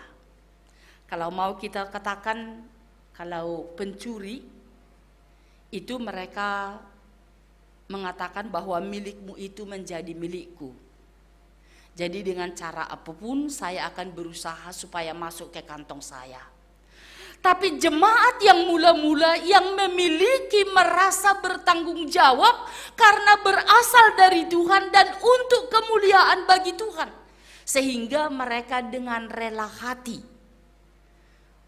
Kalau mau kita katakan, kalau pencuri, itu mereka mengatakan bahwa milikmu itu menjadi milikku. Jadi dengan cara apapun saya akan berusaha supaya masuk ke kantong saya. Tapi jemaat yang mula-mula yang memiliki merasa bertanggung jawab karena berasal dari Tuhan dan untuk kemuliaan bagi Tuhan. Sehingga mereka dengan rela hati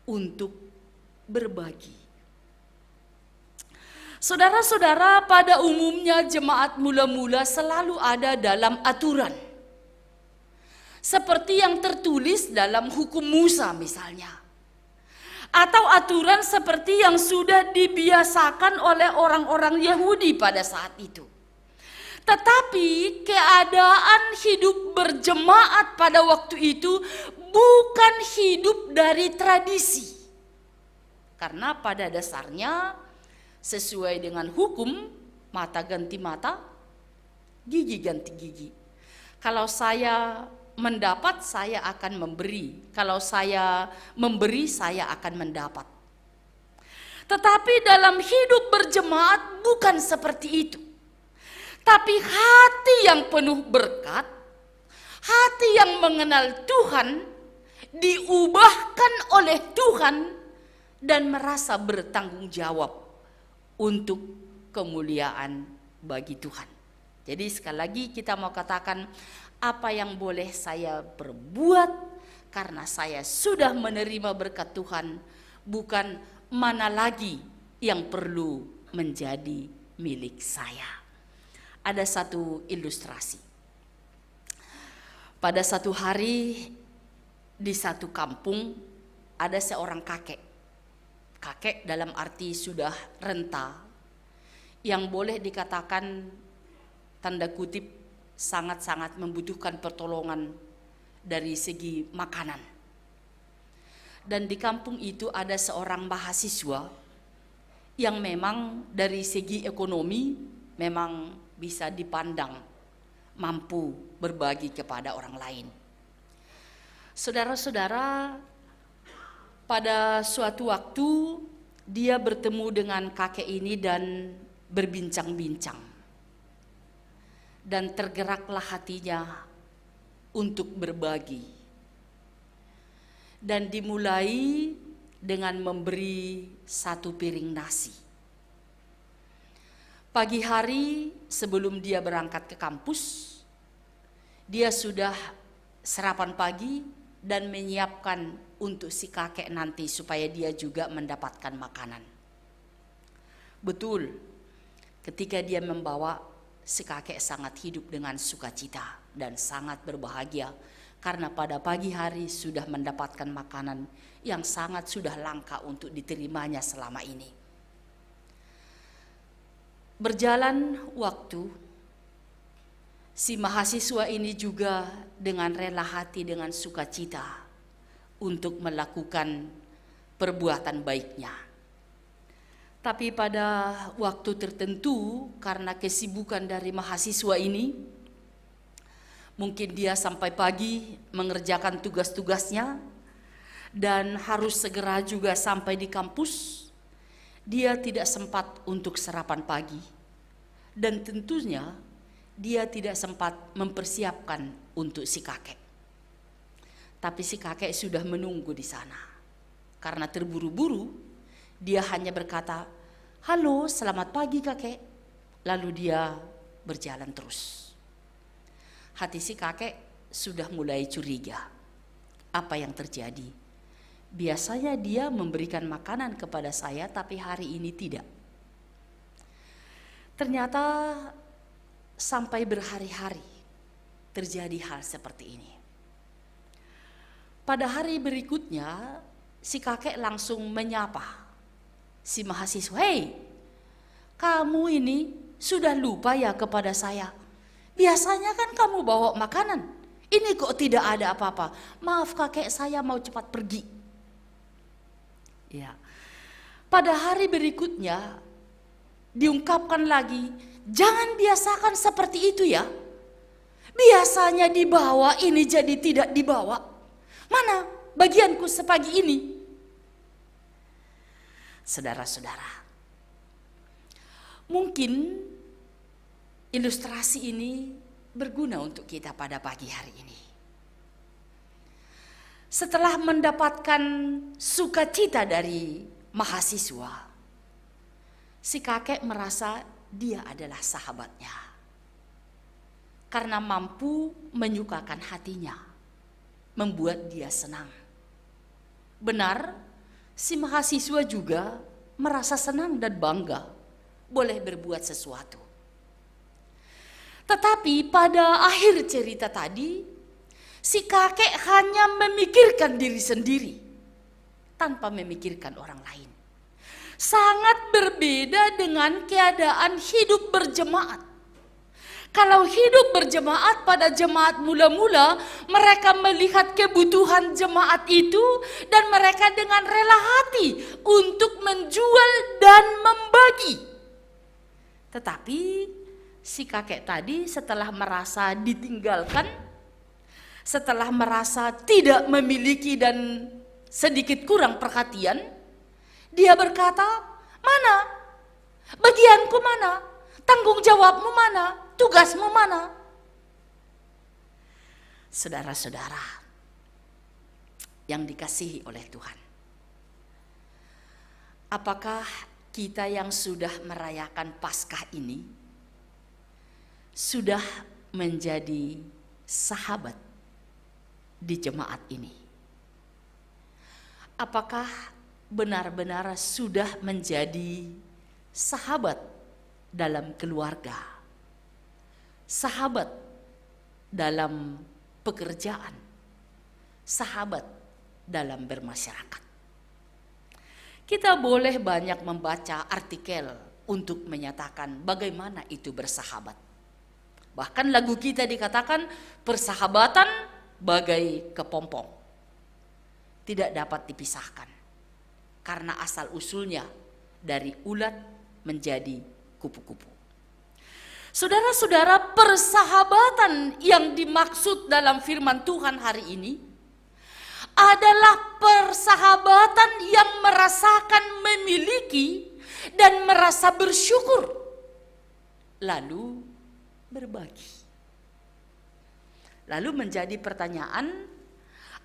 untuk berbagi. Saudara-saudara, pada umumnya jemaat mula-mula selalu ada dalam aturan. Seperti yang tertulis dalam hukum Musa misalnya. Atau aturan seperti yang sudah dibiasakan oleh orang-orang Yahudi pada saat itu. Tetapi keadaan hidup berjemaat pada waktu itu bukan hidup dari tradisi. Karena pada dasarnya sesuai dengan hukum, mata ganti mata, gigi ganti gigi. Kalau saya mendapat, saya akan memberi. Kalau saya memberi, saya akan mendapat. Tetapi dalam hidup berjemaat bukan seperti itu. Tapi hati yang penuh berkat, hati yang mengenal Tuhan, diubahkan oleh Tuhan dan merasa bertanggung jawab untuk kemuliaan bagi Tuhan. Jadi sekali lagi kita mau katakan, apa yang boleh saya perbuat karena saya sudah menerima berkat Tuhan, bukan mana lagi yang perlu menjadi milik saya. Ada satu ilustrasi. Pada satu hari di satu kampung ada seorang kakek. Kakek dalam arti sudah renta, yang boleh dikatakan tanda kutip sangat-sangat membutuhkan pertolongan dari segi makanan. Dan di kampung itu ada seorang mahasiswa yang memang dari segi ekonomi memang bisa dipandang mampu berbagi kepada orang lain. Saudara-saudara, pada suatu waktu dia bertemu dengan kakek ini dan berbincang-bincang. Dan tergeraklah hatinya untuk berbagi. Dan dimulai dengan memberi satu piring nasi. Pagi hari sebelum dia berangkat ke kampus, dia sudah sarapan pagi dan menyiapkan untuk si kakek nanti supaya dia juga mendapatkan makanan. Betul, ketika dia membawa, si kakek sangat hidup dengan sukacita dan sangat berbahagia karena pada pagi hari sudah mendapatkan makanan yang sangat sudah langka untuk diterimanya selama ini. Berjalan waktu, si mahasiswa ini juga dengan rela hati, dengan sukacita untuk melakukan perbuatan baiknya. Tapi pada waktu tertentu karena kesibukan dari mahasiswa ini, mungkin dia sampai pagi mengerjakan tugas-tugasnya dan harus segera juga sampai di kampus. Dia tidak sempat untuk sarapan pagi dan tentunya dia tidak sempat mempersiapkan untuk si kakek. Tapi si kakek sudah menunggu di sana. Karena terburu-buru, dia hanya berkata, "Halo, selamat pagi kakek." Lalu dia berjalan terus. Hati si kakek sudah mulai curiga. Apa yang terjadi? Biasanya dia memberikan makanan kepada saya, tapi hari ini tidak. Ternyata sampai berhari-hari terjadi hal seperti ini. Pada hari berikutnya, si kakek langsung menyapa si mahasiswa, "Hei, kamu ini sudah lupa ya kepada saya? Biasanya kan kamu bawa makanan. Ini kok tidak ada apa-apa. Maaf kakek, saya mau cepat pergi." Ya. Pada hari berikutnya diungkapkan lagi, "Jangan biasakan seperti itu ya. Biasanya dibawa, ini jadi tidak dibawa. Mana bagianku sepagi ini?" Saudara-saudara, mungkin ilustrasi ini berguna untuk kita pada pagi hari ini. Setelah mendapatkan sukacita dari mahasiswa, si kakek merasa dia adalah sahabatnya karena mampu menyukakan hatinya, membuat dia senang. Benar, si mahasiswa juga merasa senang dan bangga boleh berbuat sesuatu. Tetapi pada akhir cerita tadi, si kakek hanya memikirkan diri sendiri tanpa memikirkan orang lain. Sangat berbeda dengan keadaan hidup berjemaat. Kalau hidup berjemaat pada jemaat mula-mula, mereka melihat kebutuhan jemaat itu dan mereka dengan rela hati untuk menjual dan membagi. Tetapi si kakek tadi setelah merasa ditinggalkan, setelah merasa tidak memiliki dan sedikit kurang perhatian, dia berkata, "Mana? Bagianku mana? Tanggung jawabmu mana? Tugasmu mana?" Saudara-saudara yang dikasihi oleh Tuhan, apakah kita yang sudah merayakan Paskah ini sudah menjadi sahabat di jemaat ini? Apakah benar-benar sudah menjadi sahabat dalam keluarga, sahabat dalam pekerjaan, sahabat dalam bermasyarakat? Kita boleh banyak membaca artikel untuk menyatakan bagaimana itu bersahabat. Bahkan lagu kita dikatakan persahabatan bagai kepompong, tidak dapat dipisahkan karena asal usulnya dari ulat menjadi kupu-kupu. Saudara-saudara, persahabatan yang dimaksud dalam firman Tuhan hari ini adalah persahabatan yang merasakan memiliki dan merasa bersyukur, lalu berbagi. Lalu menjadi pertanyaan,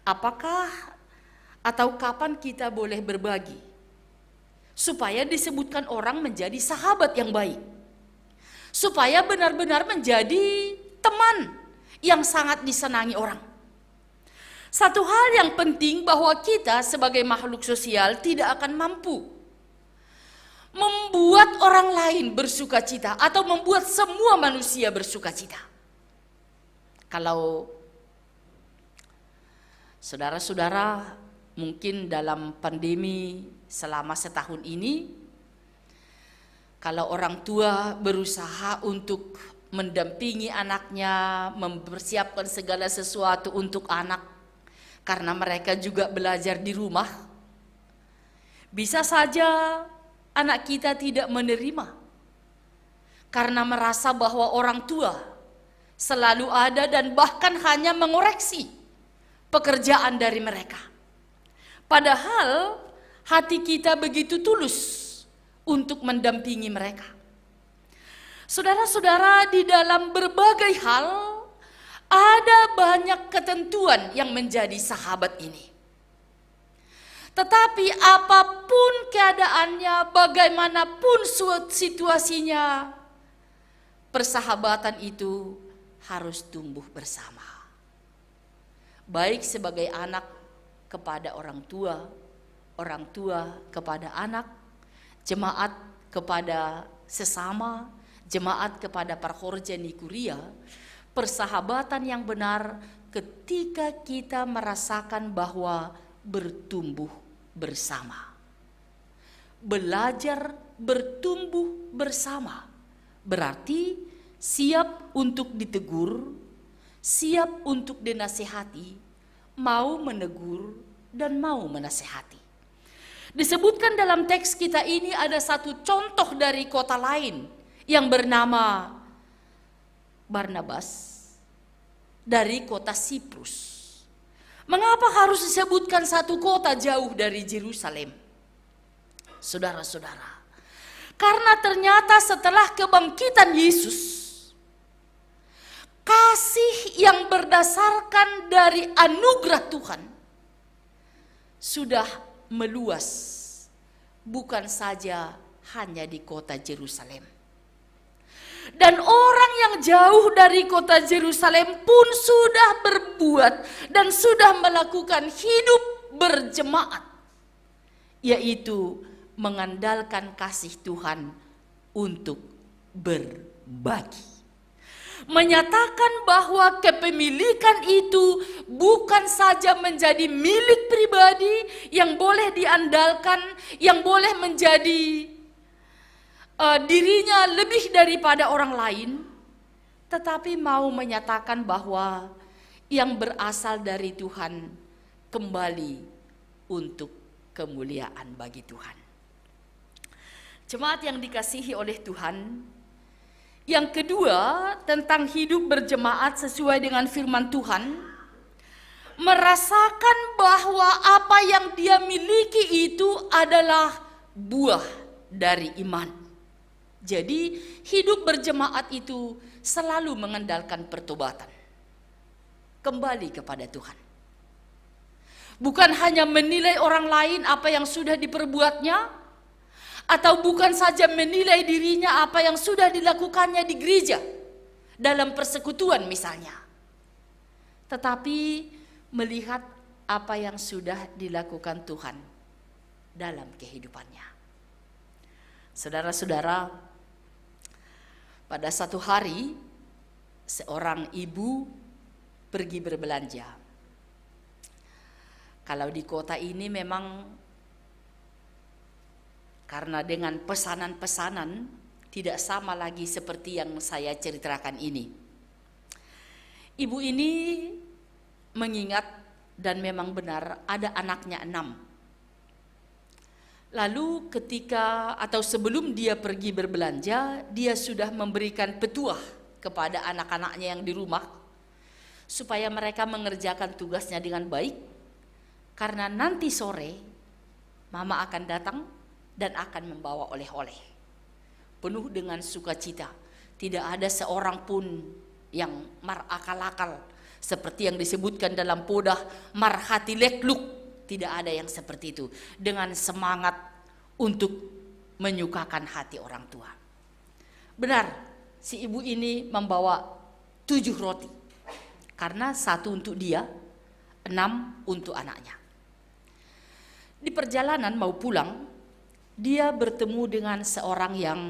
apakah atau kapan kita boleh berbagi supaya disebutkan orang menjadi sahabat yang baik, supaya benar-benar menjadi teman yang sangat disenangi orang. Satu hal yang penting bahwa kita sebagai makhluk sosial tidak akan mampu membuat orang lain bersuka cita atau membuat semua manusia bersuka cita. Kalau saudara-saudara mungkin dalam pandemi selama setahun ini, kalau orang tua berusaha untuk mendampingi anaknya, mempersiapkan segala sesuatu untuk anak, karena mereka juga belajar di rumah, bisa saja anak kita tidak menerima karena merasa bahwa orang tua selalu ada dan bahkan hanya mengoreksi pekerjaan dari mereka. Padahal hati kita begitu tulus untuk mendampingi mereka. Saudara-saudara, di dalam berbagai hal ada banyak ketentuan yang menjadi sahabat ini. Tetapi apapun keadaannya, bagaimanapun situasinya, persahabatan itu harus tumbuh bersama. Baik sebagai anak kepada orang tua kepada anak, jemaat kepada sesama, jemaat kepada parkhorja Nikuria. Persahabatan yang benar ketika kita merasakan bahwa bertumbuh bersama. Belajar bertumbuh bersama berarti siap untuk ditegur, siap untuk dinasihati, mau menegur dan mau menasihati. Disebutkan dalam teks kita ini ada satu contoh dari kota lain yang bernama Barnabas dari kota Siprus. Mengapa harus disebutkan satu kota jauh dari Yerusalem? Saudara-saudara, karena ternyata setelah kebangkitan Yesus, kasih yang berdasarkan dari anugerah Tuhan sudah meluas, bukan saja hanya di kota Yerusalem. Dan orang yang jauh dari kota Yerusalem pun sudah berbuat dan sudah melakukan hidup berjemaat, yaitu mengandalkan kasih Tuhan untuk berbagi. Menyatakan bahwa kepemilikan itu bukan saja menjadi milik pribadi yang boleh diandalkan, yang boleh menjadi dirinya lebih daripada orang lain, tetapi mau menyatakan bahwa yang berasal dari Tuhan kembali untuk kemuliaan bagi Tuhan. Jemaat yang dikasihi oleh Tuhan, yang kedua tentang hidup berjemaat sesuai dengan firman Tuhan, merasakan bahwa apa yang dia miliki itu adalah buah dari iman. Jadi hidup berjemaat itu selalu mengandalkan pertobatan, kembali kepada Tuhan. Bukan hanya menilai orang lain apa yang sudah diperbuatnya, atau bukan saja menilai dirinya apa yang sudah dilakukannya di gereja, dalam persekutuan misalnya, tetapi melihat apa yang sudah dilakukan Tuhan dalam kehidupannya. Saudara-saudara, pada satu hari seorang ibu pergi berbelanja. Kalau di kota ini memang karena dengan pesanan-pesanan tidak sama lagi seperti yang saya ceritakan ini. Ibu ini mengingat dan memang benar ada anaknya 6. Lalu ketika atau sebelum dia pergi berbelanja, dia sudah memberikan petuah kepada anak-anaknya yang di rumah supaya mereka mengerjakan tugasnya dengan baik, karena nanti sore mama akan datang dan akan membawa oleh-oleh. Penuh dengan sukacita. Tidak ada seorang pun yang marakal-akal seperti yang disebutkan dalam Podah, marhati lekluk. Tidak ada yang seperti itu. Dengan semangat untuk menyukakan hati orang tua. Benar, si ibu ini membawa 7 roti. Karena 1 untuk dia, 6 untuk anaknya. Di perjalanan mau pulang, dia bertemu dengan seorang yang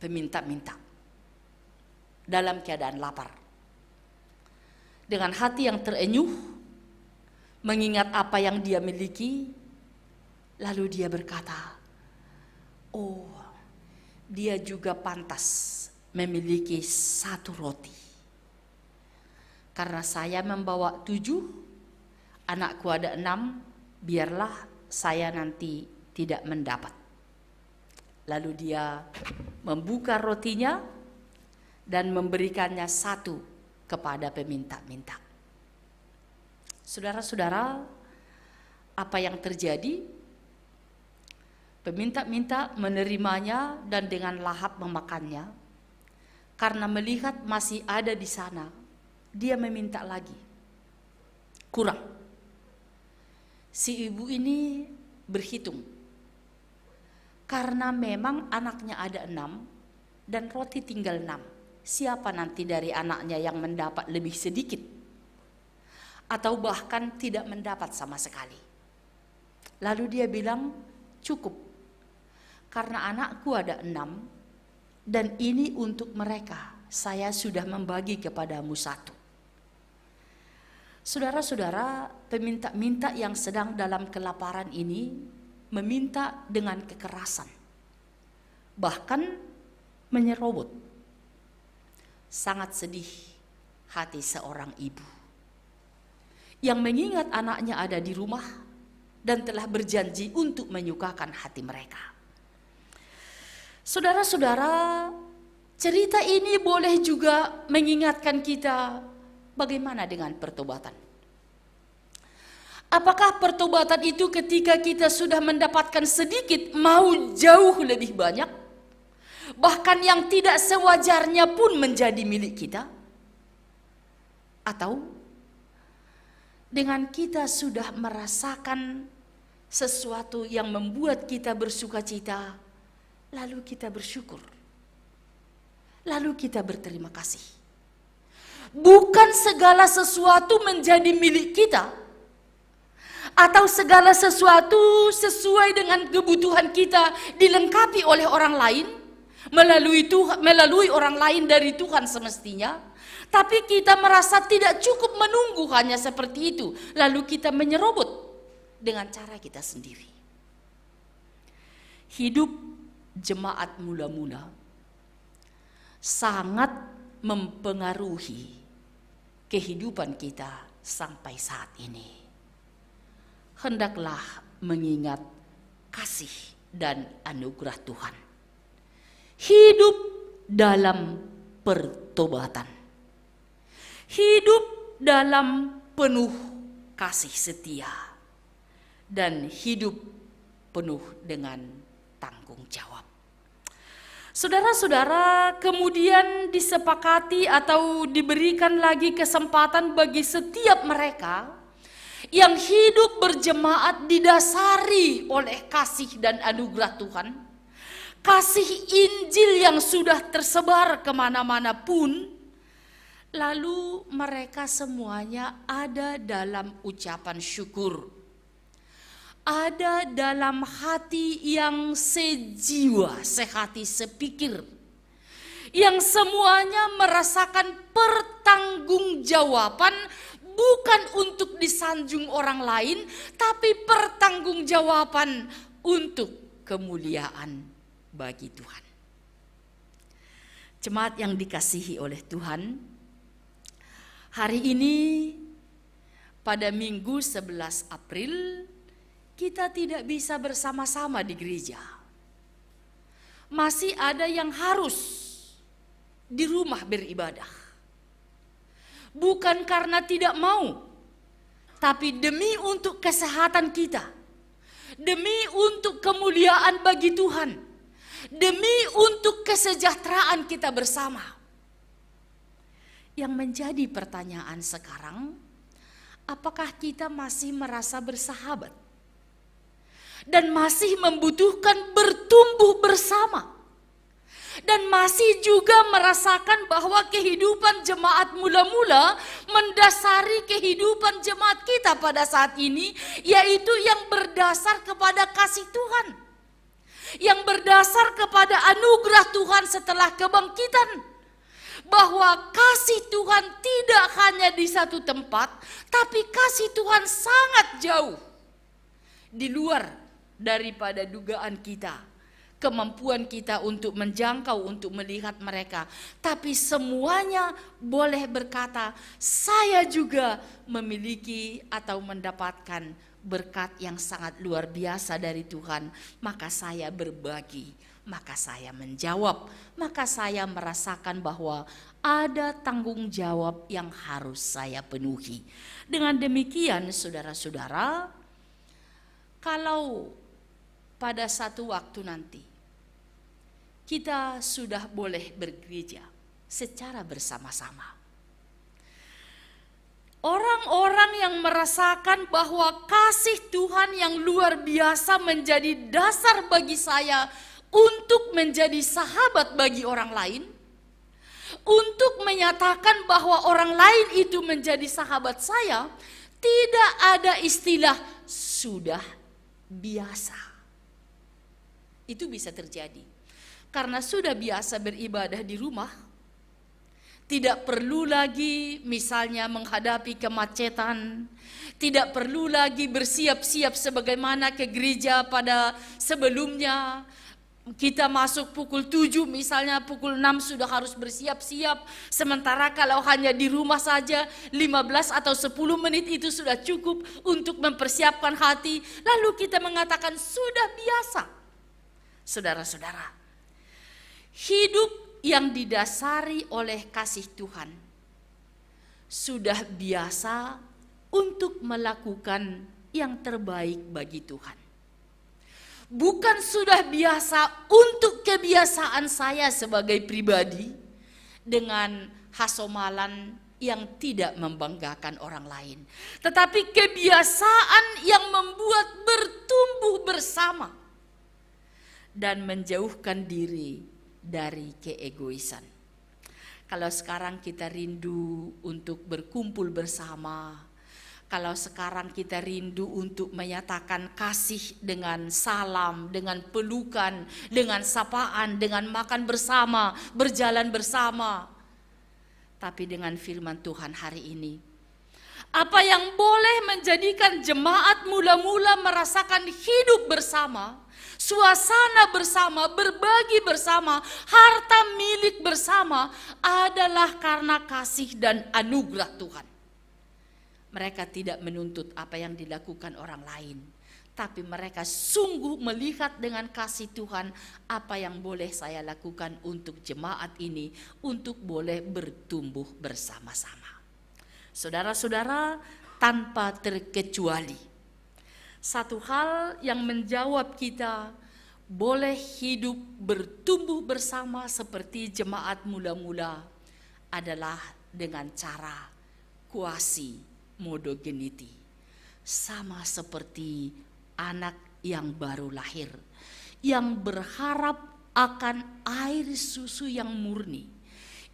peminta-minta dalam keadaan lapar. Dengan hati yang terenyuh, mengingat apa yang dia miliki, lalu dia berkata, oh, dia juga pantas memiliki 1 roti. Karena saya membawa 7, anakku ada 6, biarlah saya nanti tidak mendapat. Lalu dia membuka rotinya dan memberikannya 1 kepada peminta-minta. Saudara-saudara, apa yang terjadi? Peminta-minta menerimanya dan dengan lahap memakannya. Karena melihat masih ada di sana, dia meminta lagi. Kurang. Si ibu ini berhitung. Karena memang anaknya ada 6 dan roti tinggal 6. Siapa nanti dari anaknya yang mendapat lebih sedikit? Atau bahkan tidak mendapat sama sekali. Lalu dia bilang, cukup. Karena anakku ada 6 dan ini untuk mereka. Saya sudah membagi kepadamu 1. Saudara-saudara, peminta-minta yang sedang dalam kelaparan ini meminta dengan kekerasan, bahkan menyerobot. Sangat sedih hati seorang ibu yang mengingat anaknya ada di rumah dan telah berjanji untuk menyukakan hati mereka. Saudara-saudara, cerita ini boleh juga mengingatkan kita bagaimana dengan pertobatan. Apakah pertobatan itu ketika kita sudah mendapatkan sedikit mau jauh lebih banyak? Bahkan yang tidak sewajarnya pun menjadi milik kita? Atau dengan kita sudah merasakan sesuatu yang membuat kita bersukacita, lalu kita bersyukur, lalu kita berterima kasih. Bukan segala sesuatu menjadi milik kita, atau segala sesuatu sesuai dengan kebutuhan kita dilengkapi oleh orang lain, melalui orang lain dari Tuhan semestinya. Tapi kita merasa tidak cukup menunggu hanya seperti itu, lalu kita menyerobot dengan cara kita sendiri. Hidup jemaat mula-mula sangat mempengaruhi kehidupan kita sampai saat ini. Hendaklah mengingat kasih dan anugerah Tuhan. Hidup dalam pertobatan. Hidup dalam penuh kasih setia. Dan hidup penuh dengan tanggung jawab. Saudara-saudara, kemudian disepakati atau diberikan lagi kesempatan bagi setiap mereka yang hidup berjemaat didasari oleh kasih dan anugerah Tuhan. Kasih Injil yang sudah tersebar kemana-mana pun. Lalu mereka semuanya ada dalam ucapan syukur. Ada dalam hati yang sejiwa, sehati, sepikir. Yang semuanya merasakan pertanggungjawaban bukan untuk disanjung orang lain, tapi pertanggungjawaban untuk kemuliaan bagi Tuhan. Jemaat yang dikasihi oleh Tuhan, hari ini pada Minggu 11 April kita tidak bisa bersama-sama di gereja. Masih ada yang harus di rumah beribadah. Bukan karena tidak mau, tapi demi untuk kesehatan kita. Demi untuk kemuliaan bagi Tuhan. Demi untuk kesejahteraan kita bersama. Yang menjadi pertanyaan sekarang, apakah kita masih merasa bersahabat? Dan masih membutuhkan bertumbuh bersama. Dan masih juga merasakan bahwa kehidupan jemaat mula-mula mendasari kehidupan jemaat kita pada saat ini, yaitu yang berdasar kepada kasih Tuhan. Yang berdasar kepada anugerah Tuhan setelah kebangkitan. Bahwa kasih Tuhan tidak hanya di satu tempat, tapi kasih Tuhan sangat jauh. Di luar daripada dugaan kita, kemampuan kita untuk menjangkau, untuk melihat mereka. Tapi semuanya boleh berkata, saya juga memiliki atau mendapatkan berkat yang sangat luar biasa dari Tuhan. Maka saya berbagi, maka saya menjawab, maka saya merasakan bahwa ada tanggung jawab yang harus saya penuhi. Dengan demikian saudara-saudara, kalau pada satu waktu nanti kita sudah boleh bergereja secara bersama-sama, orang-orang yang merasakan bahwa kasih Tuhan yang luar biasa menjadi dasar bagi saya untuk menjadi sahabat bagi orang lain, untuk menyatakan bahwa orang lain itu menjadi sahabat saya, tidak ada istilah sudah biasa. Itu bisa terjadi karena sudah biasa beribadah di rumah. Tidak perlu lagi misalnya menghadapi kemacetan. Tidak perlu lagi bersiap-siap sebagaimana ke gereja pada sebelumnya. Kita masuk pukul 7 misalnya, pukul 6 sudah harus bersiap-siap. Sementara kalau hanya di rumah saja 15 atau 10 menit itu sudah cukup untuk mempersiapkan hati. Lalu kita mengatakan sudah biasa. Saudara-saudara, hidup yang didasari oleh kasih Tuhan sudah biasa untuk melakukan yang terbaik bagi Tuhan. Bukan sudah biasa untuk kebiasaan saya sebagai pribadi dengan hasomalan yang tidak membanggakan orang lain. Tetapi kebiasaan yang membuat bertumbuh bersama dan menjauhkan diri dari keegoisan. Kalau sekarang kita rindu untuk berkumpul bersama, kalau sekarang kita rindu untuk menyatakan kasih dengan salam, dengan pelukan, dengan sapaan, dengan makan bersama, berjalan bersama. Tapi dengan firman Tuhan hari ini, apa yang boleh menjadikan jemaat mula-mula merasakan hidup bersama, suasana bersama, berbagi bersama, harta milik bersama adalah karena kasih dan anugerah Tuhan. Mereka tidak menuntut apa yang dilakukan orang lain, tapi mereka sungguh melihat dengan kasih Tuhan apa yang boleh saya lakukan untuk jemaat ini, untuk boleh bertumbuh bersama-sama. Saudara-saudara, tanpa terkecuali, satu hal yang menjawab kita boleh hidup bertumbuh bersama seperti jemaat mula-mula adalah dengan cara quasi modogeniti, sama seperti anak yang baru lahir, yang berharap akan air susu yang murni,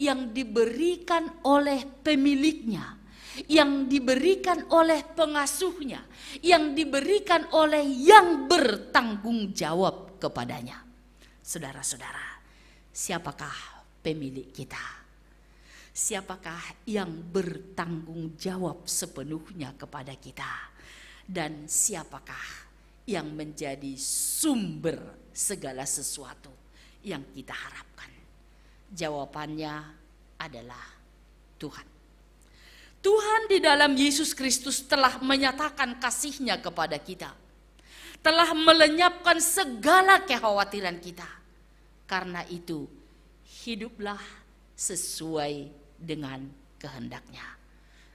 yang diberikan oleh pemiliknya, yang diberikan oleh pengasuhnya, yang diberikan oleh yang bertanggung jawab kepadanya. Saudara-saudara, siapakah pemilik kita? Siapakah yang bertanggung jawab sepenuhnya kepada kita? Dan siapakah yang menjadi sumber segala sesuatu yang kita harapkan? Jawabannya adalah Tuhan. Tuhan di dalam Yesus Kristus telah menyatakan kasih-Nya kepada kita, telah melenyapkan segala kekhawatiran kita. Karena itu, hiduplah sesuai dengan kehendak-Nya.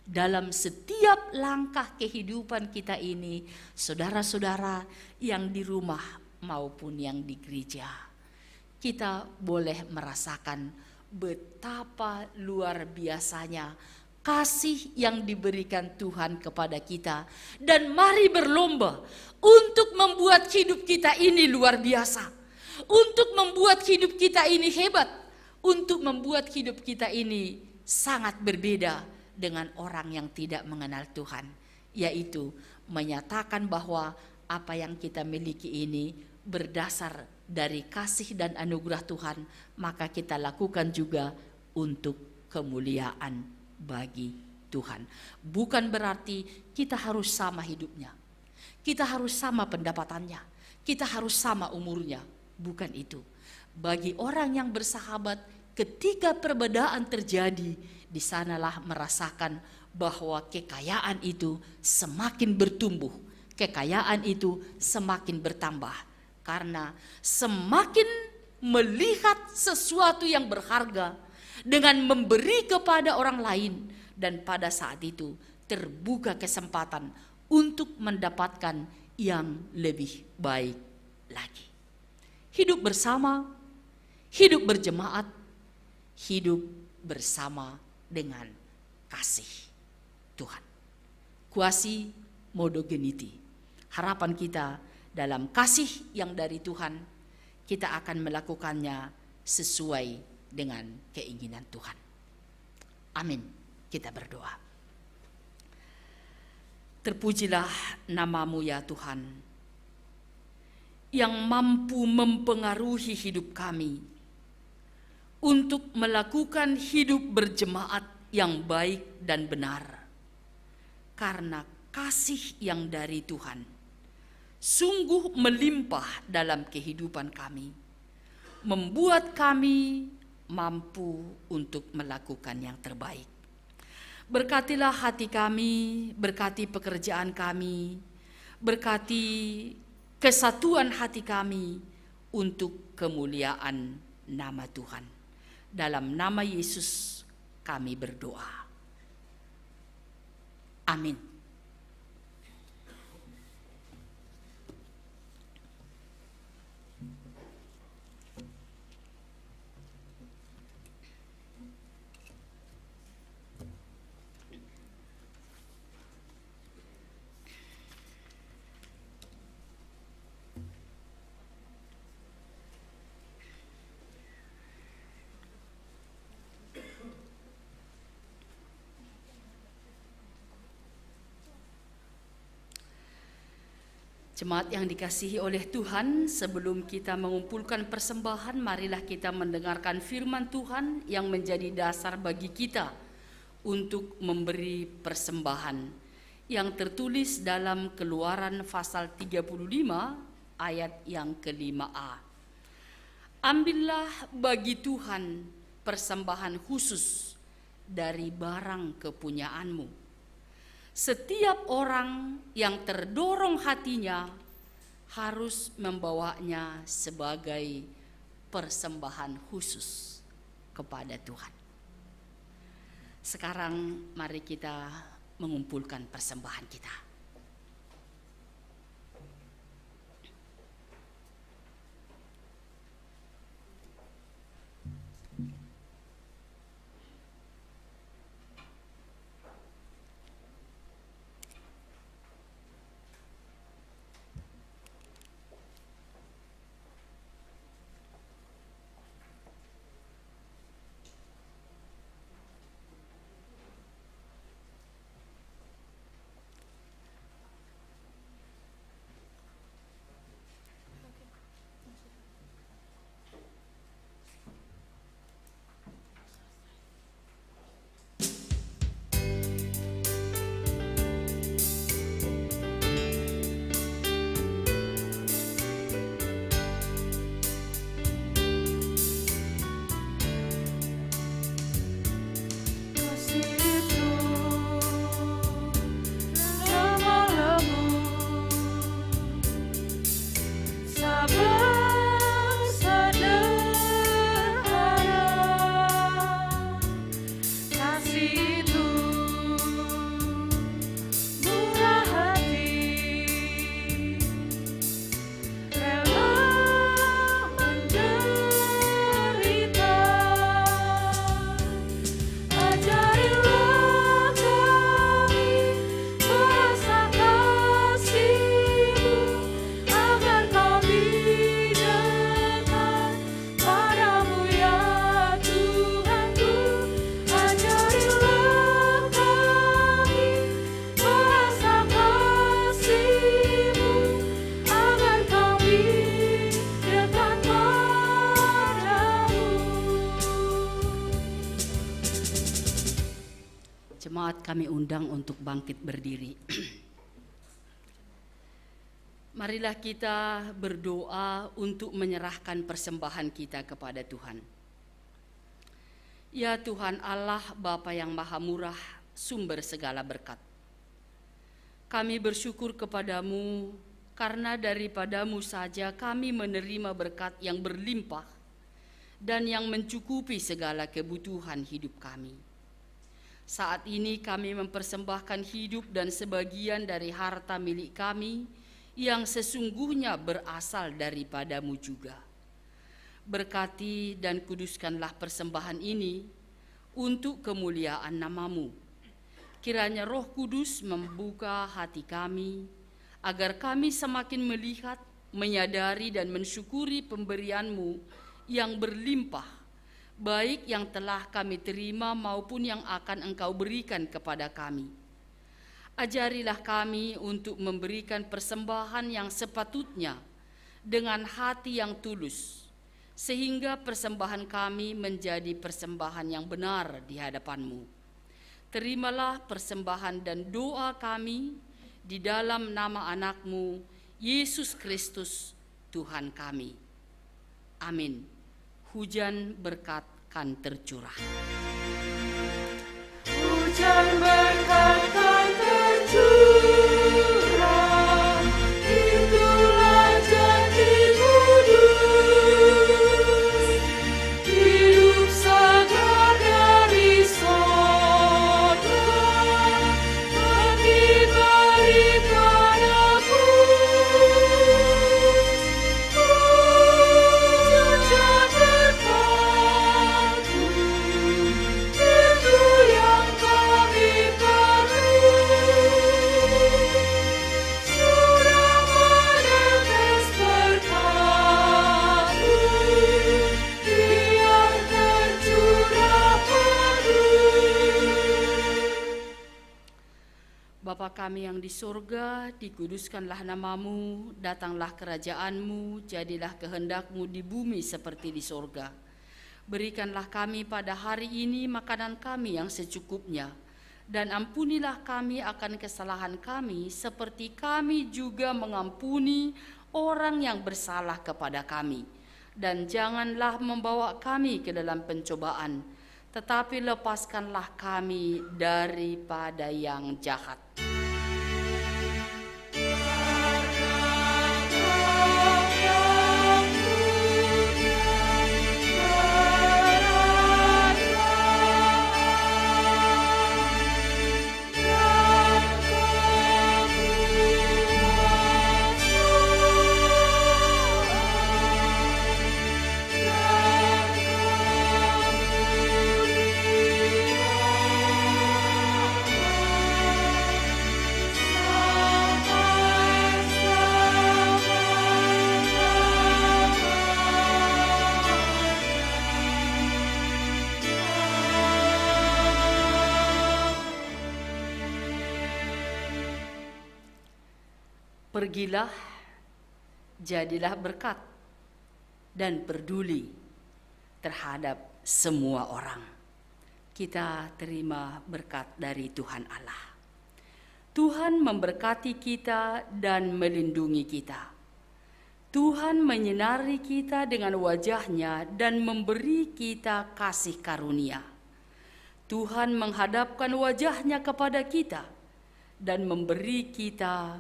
Dalam setiap langkah kehidupan kita ini, saudara-saudara yang di rumah maupun yang di gereja, kita boleh merasakan betapa luar biasanya kasih yang diberikan Tuhan kepada kita. Dan mari berlomba untuk membuat hidup kita ini luar biasa, untuk membuat hidup kita ini hebat, untuk membuat hidup kita ini sangat berbeda dengan orang yang tidak mengenal Tuhan, yaitu menyatakan bahwa apa yang kita miliki ini berdasar dari kasih dan anugerah Tuhan, maka kita lakukan juga untuk kemuliaan bagi Tuhan. Bukan berarti kita harus sama hidupnya, kita harus sama pendapatannya, kita harus sama umurnya. Bukan itu. Bagi orang yang bersahabat, ketika perbedaan terjadi, di sanalah merasakan bahwa kekayaan itu semakin bertumbuh, kekayaan itu semakin bertambah. Karena semakin melihat sesuatu yang berharga dengan memberi kepada orang lain, dan pada saat itu terbuka kesempatan untuk mendapatkan yang lebih baik lagi. Hidup bersama, hidup berjemaat, hidup bersama dengan kasih Tuhan. Quasi modogeniti. Harapan kita dalam kasih yang dari Tuhan, kita akan melakukannya sesuai dengan keinginan Tuhan. Amin. Kita berdoa. Terpujilah nama-Mu ya Tuhan, yang mampu mempengaruhi hidup kami untuk melakukan hidup berjemaat yang baik dan benar. Karena kasih yang dari Tuhan sungguh melimpah dalam kehidupan kami, membuat kami mampu untuk melakukan yang terbaik. Berkatilah hati kami, berkati pekerjaan kami, berkati kesatuan hati kami untuk kemuliaan nama Tuhan. Dalam nama Yesus kami berdoa. Amin. Jemaat yang dikasihi oleh Tuhan, sebelum kita mengumpulkan persembahan, marilah kita mendengarkan firman Tuhan yang menjadi dasar bagi kita untuk memberi persembahan, yang tertulis dalam Keluaran pasal 35 ayat yang ke-5a. Ambillah bagi Tuhan persembahan khusus dari barang kepunyaanmu. Setiap orang yang terdorong hatinya harus membawanya sebagai persembahan khusus kepada Tuhan. Sekarang mari kita mengumpulkan persembahan kita. Jemaat kami undang untuk bangkit berdiri. Marilah kita berdoa untuk menyerahkan persembahan kita kepada Tuhan. Ya Tuhan Allah, Bapa yang Maha Murah, sumber segala berkat. Kami bersyukur kepadamu karena daripadamu saja kami menerima berkat yang berlimpah dan yang mencukupi segala kebutuhan hidup kami. Saat ini kami mempersembahkan hidup dan sebagian dari harta milik kami yang sesungguhnya berasal daripadamu juga. Berkati dan kuduskanlah persembahan ini untuk kemuliaan namamu. Kiranya Roh Kudus membuka hati kami, agar kami semakin melihat, menyadari dan mensyukuri pemberianmu yang berlimpah, baik yang telah kami terima maupun yang akan Engkau berikan kepada kami. Ajarilah kami untuk memberikan persembahan yang sepatutnya dengan hati yang tulus, sehingga persembahan kami menjadi persembahan yang benar di hadapan-Mu. Terimalah persembahan dan doa kami di dalam nama anak-Mu, Yesus Kristus, Tuhan kami. Amin. Hujan berkat kan tercurah. Hujan berkat kan tercurah, itulah janji kudus. Hidup segar dari sorga, diberikan aku. Hujan berkat-Mu, itu yang kami perlu. Surah menetes berkat-Mu, biar tercurah penuh. Bapa kami yang di surga, dikuduskanlah namamu, datanglah kerajaan-Mu, jadilah kehendak-Mu di bumi seperti di surga. Berikanlah kami pada hari ini makanan kami yang secukupnya, dan ampunilah kami akan kesalahan kami, seperti kami juga mengampuni orang yang bersalah kepada kami, dan janganlah membawa kami ke dalam pencobaan, tetapi lepaskanlah kami daripada yang jahat. Pergilah, jadilah berkat, dan peduli terhadap semua orang. Kita terima berkat dari Tuhan Allah. Tuhan memberkati kita dan melindungi kita. Tuhan menyinari kita dengan wajah-Nya dan memberi kita kasih karunia. Tuhan menghadapkan wajah-Nya kepada kita dan memberi kita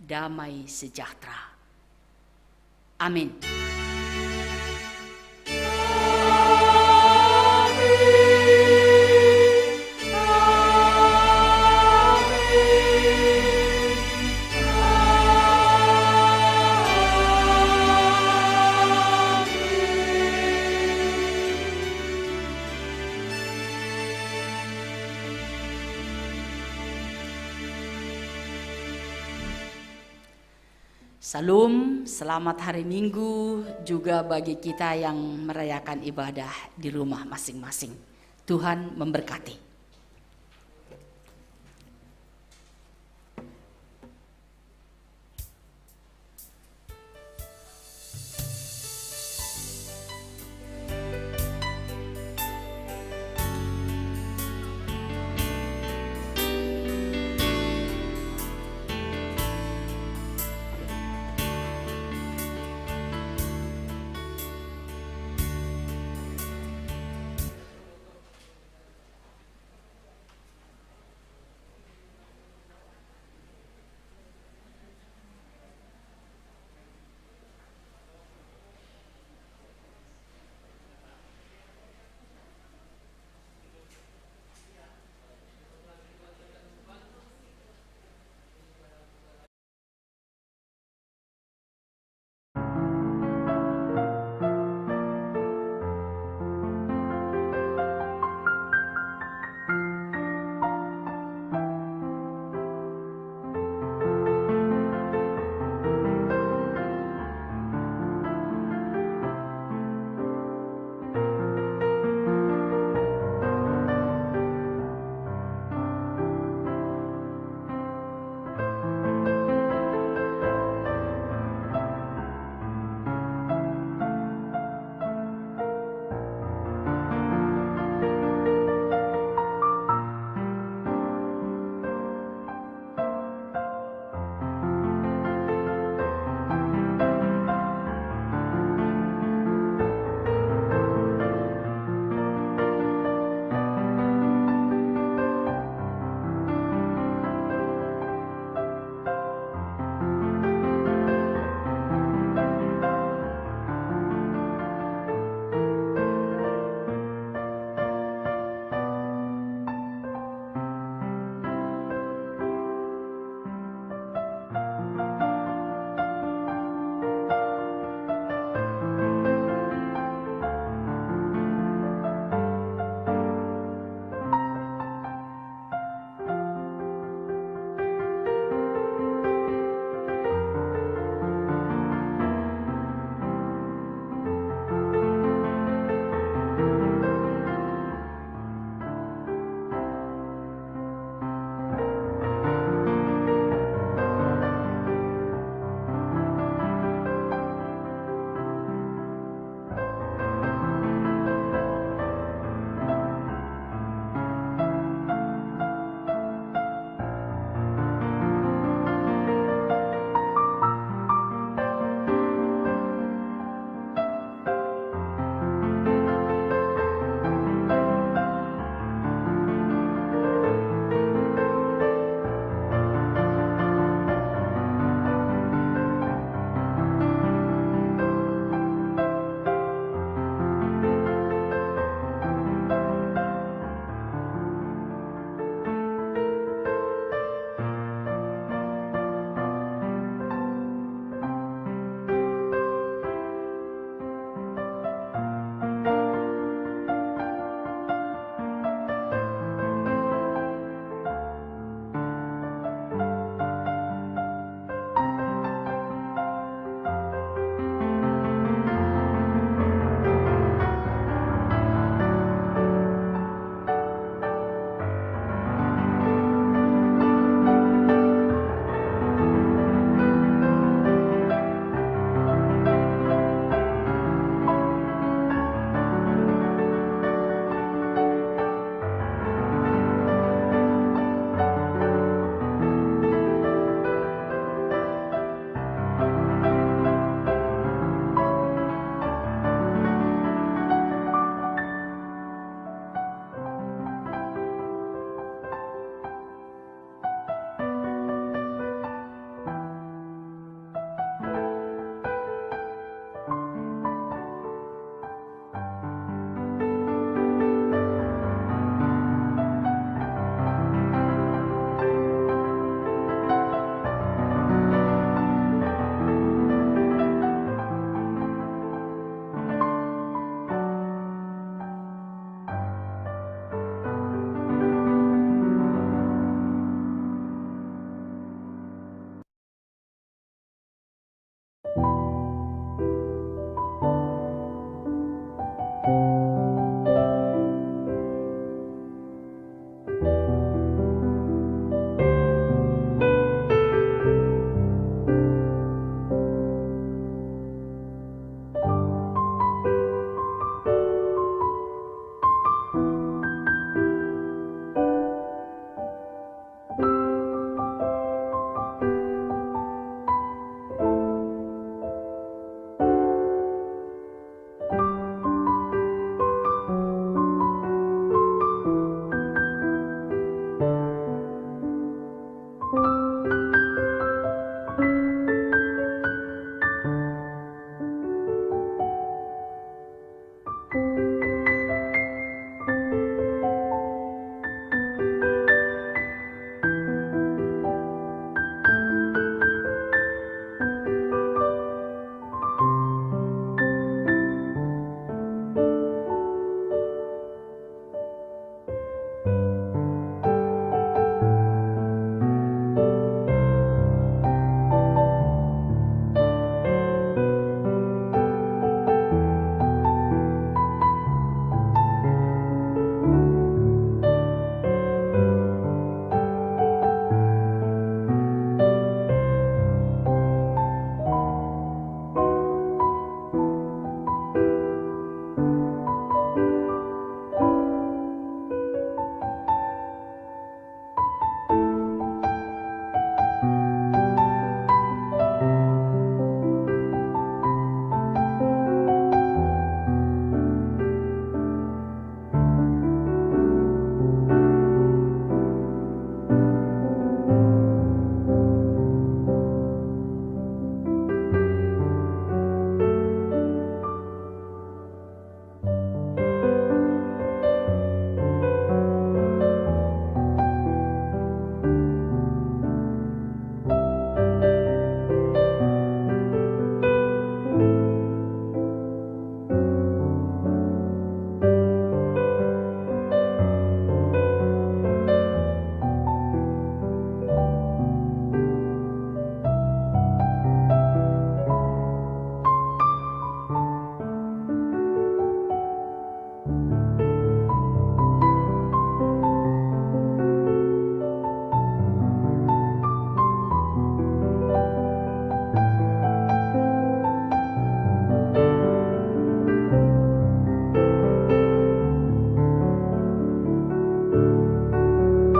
damai sejahtera. Amin. Salam, selamat hari Minggu juga bagi kita yang merayakan ibadah di rumah masing-masing. Tuhan memberkati.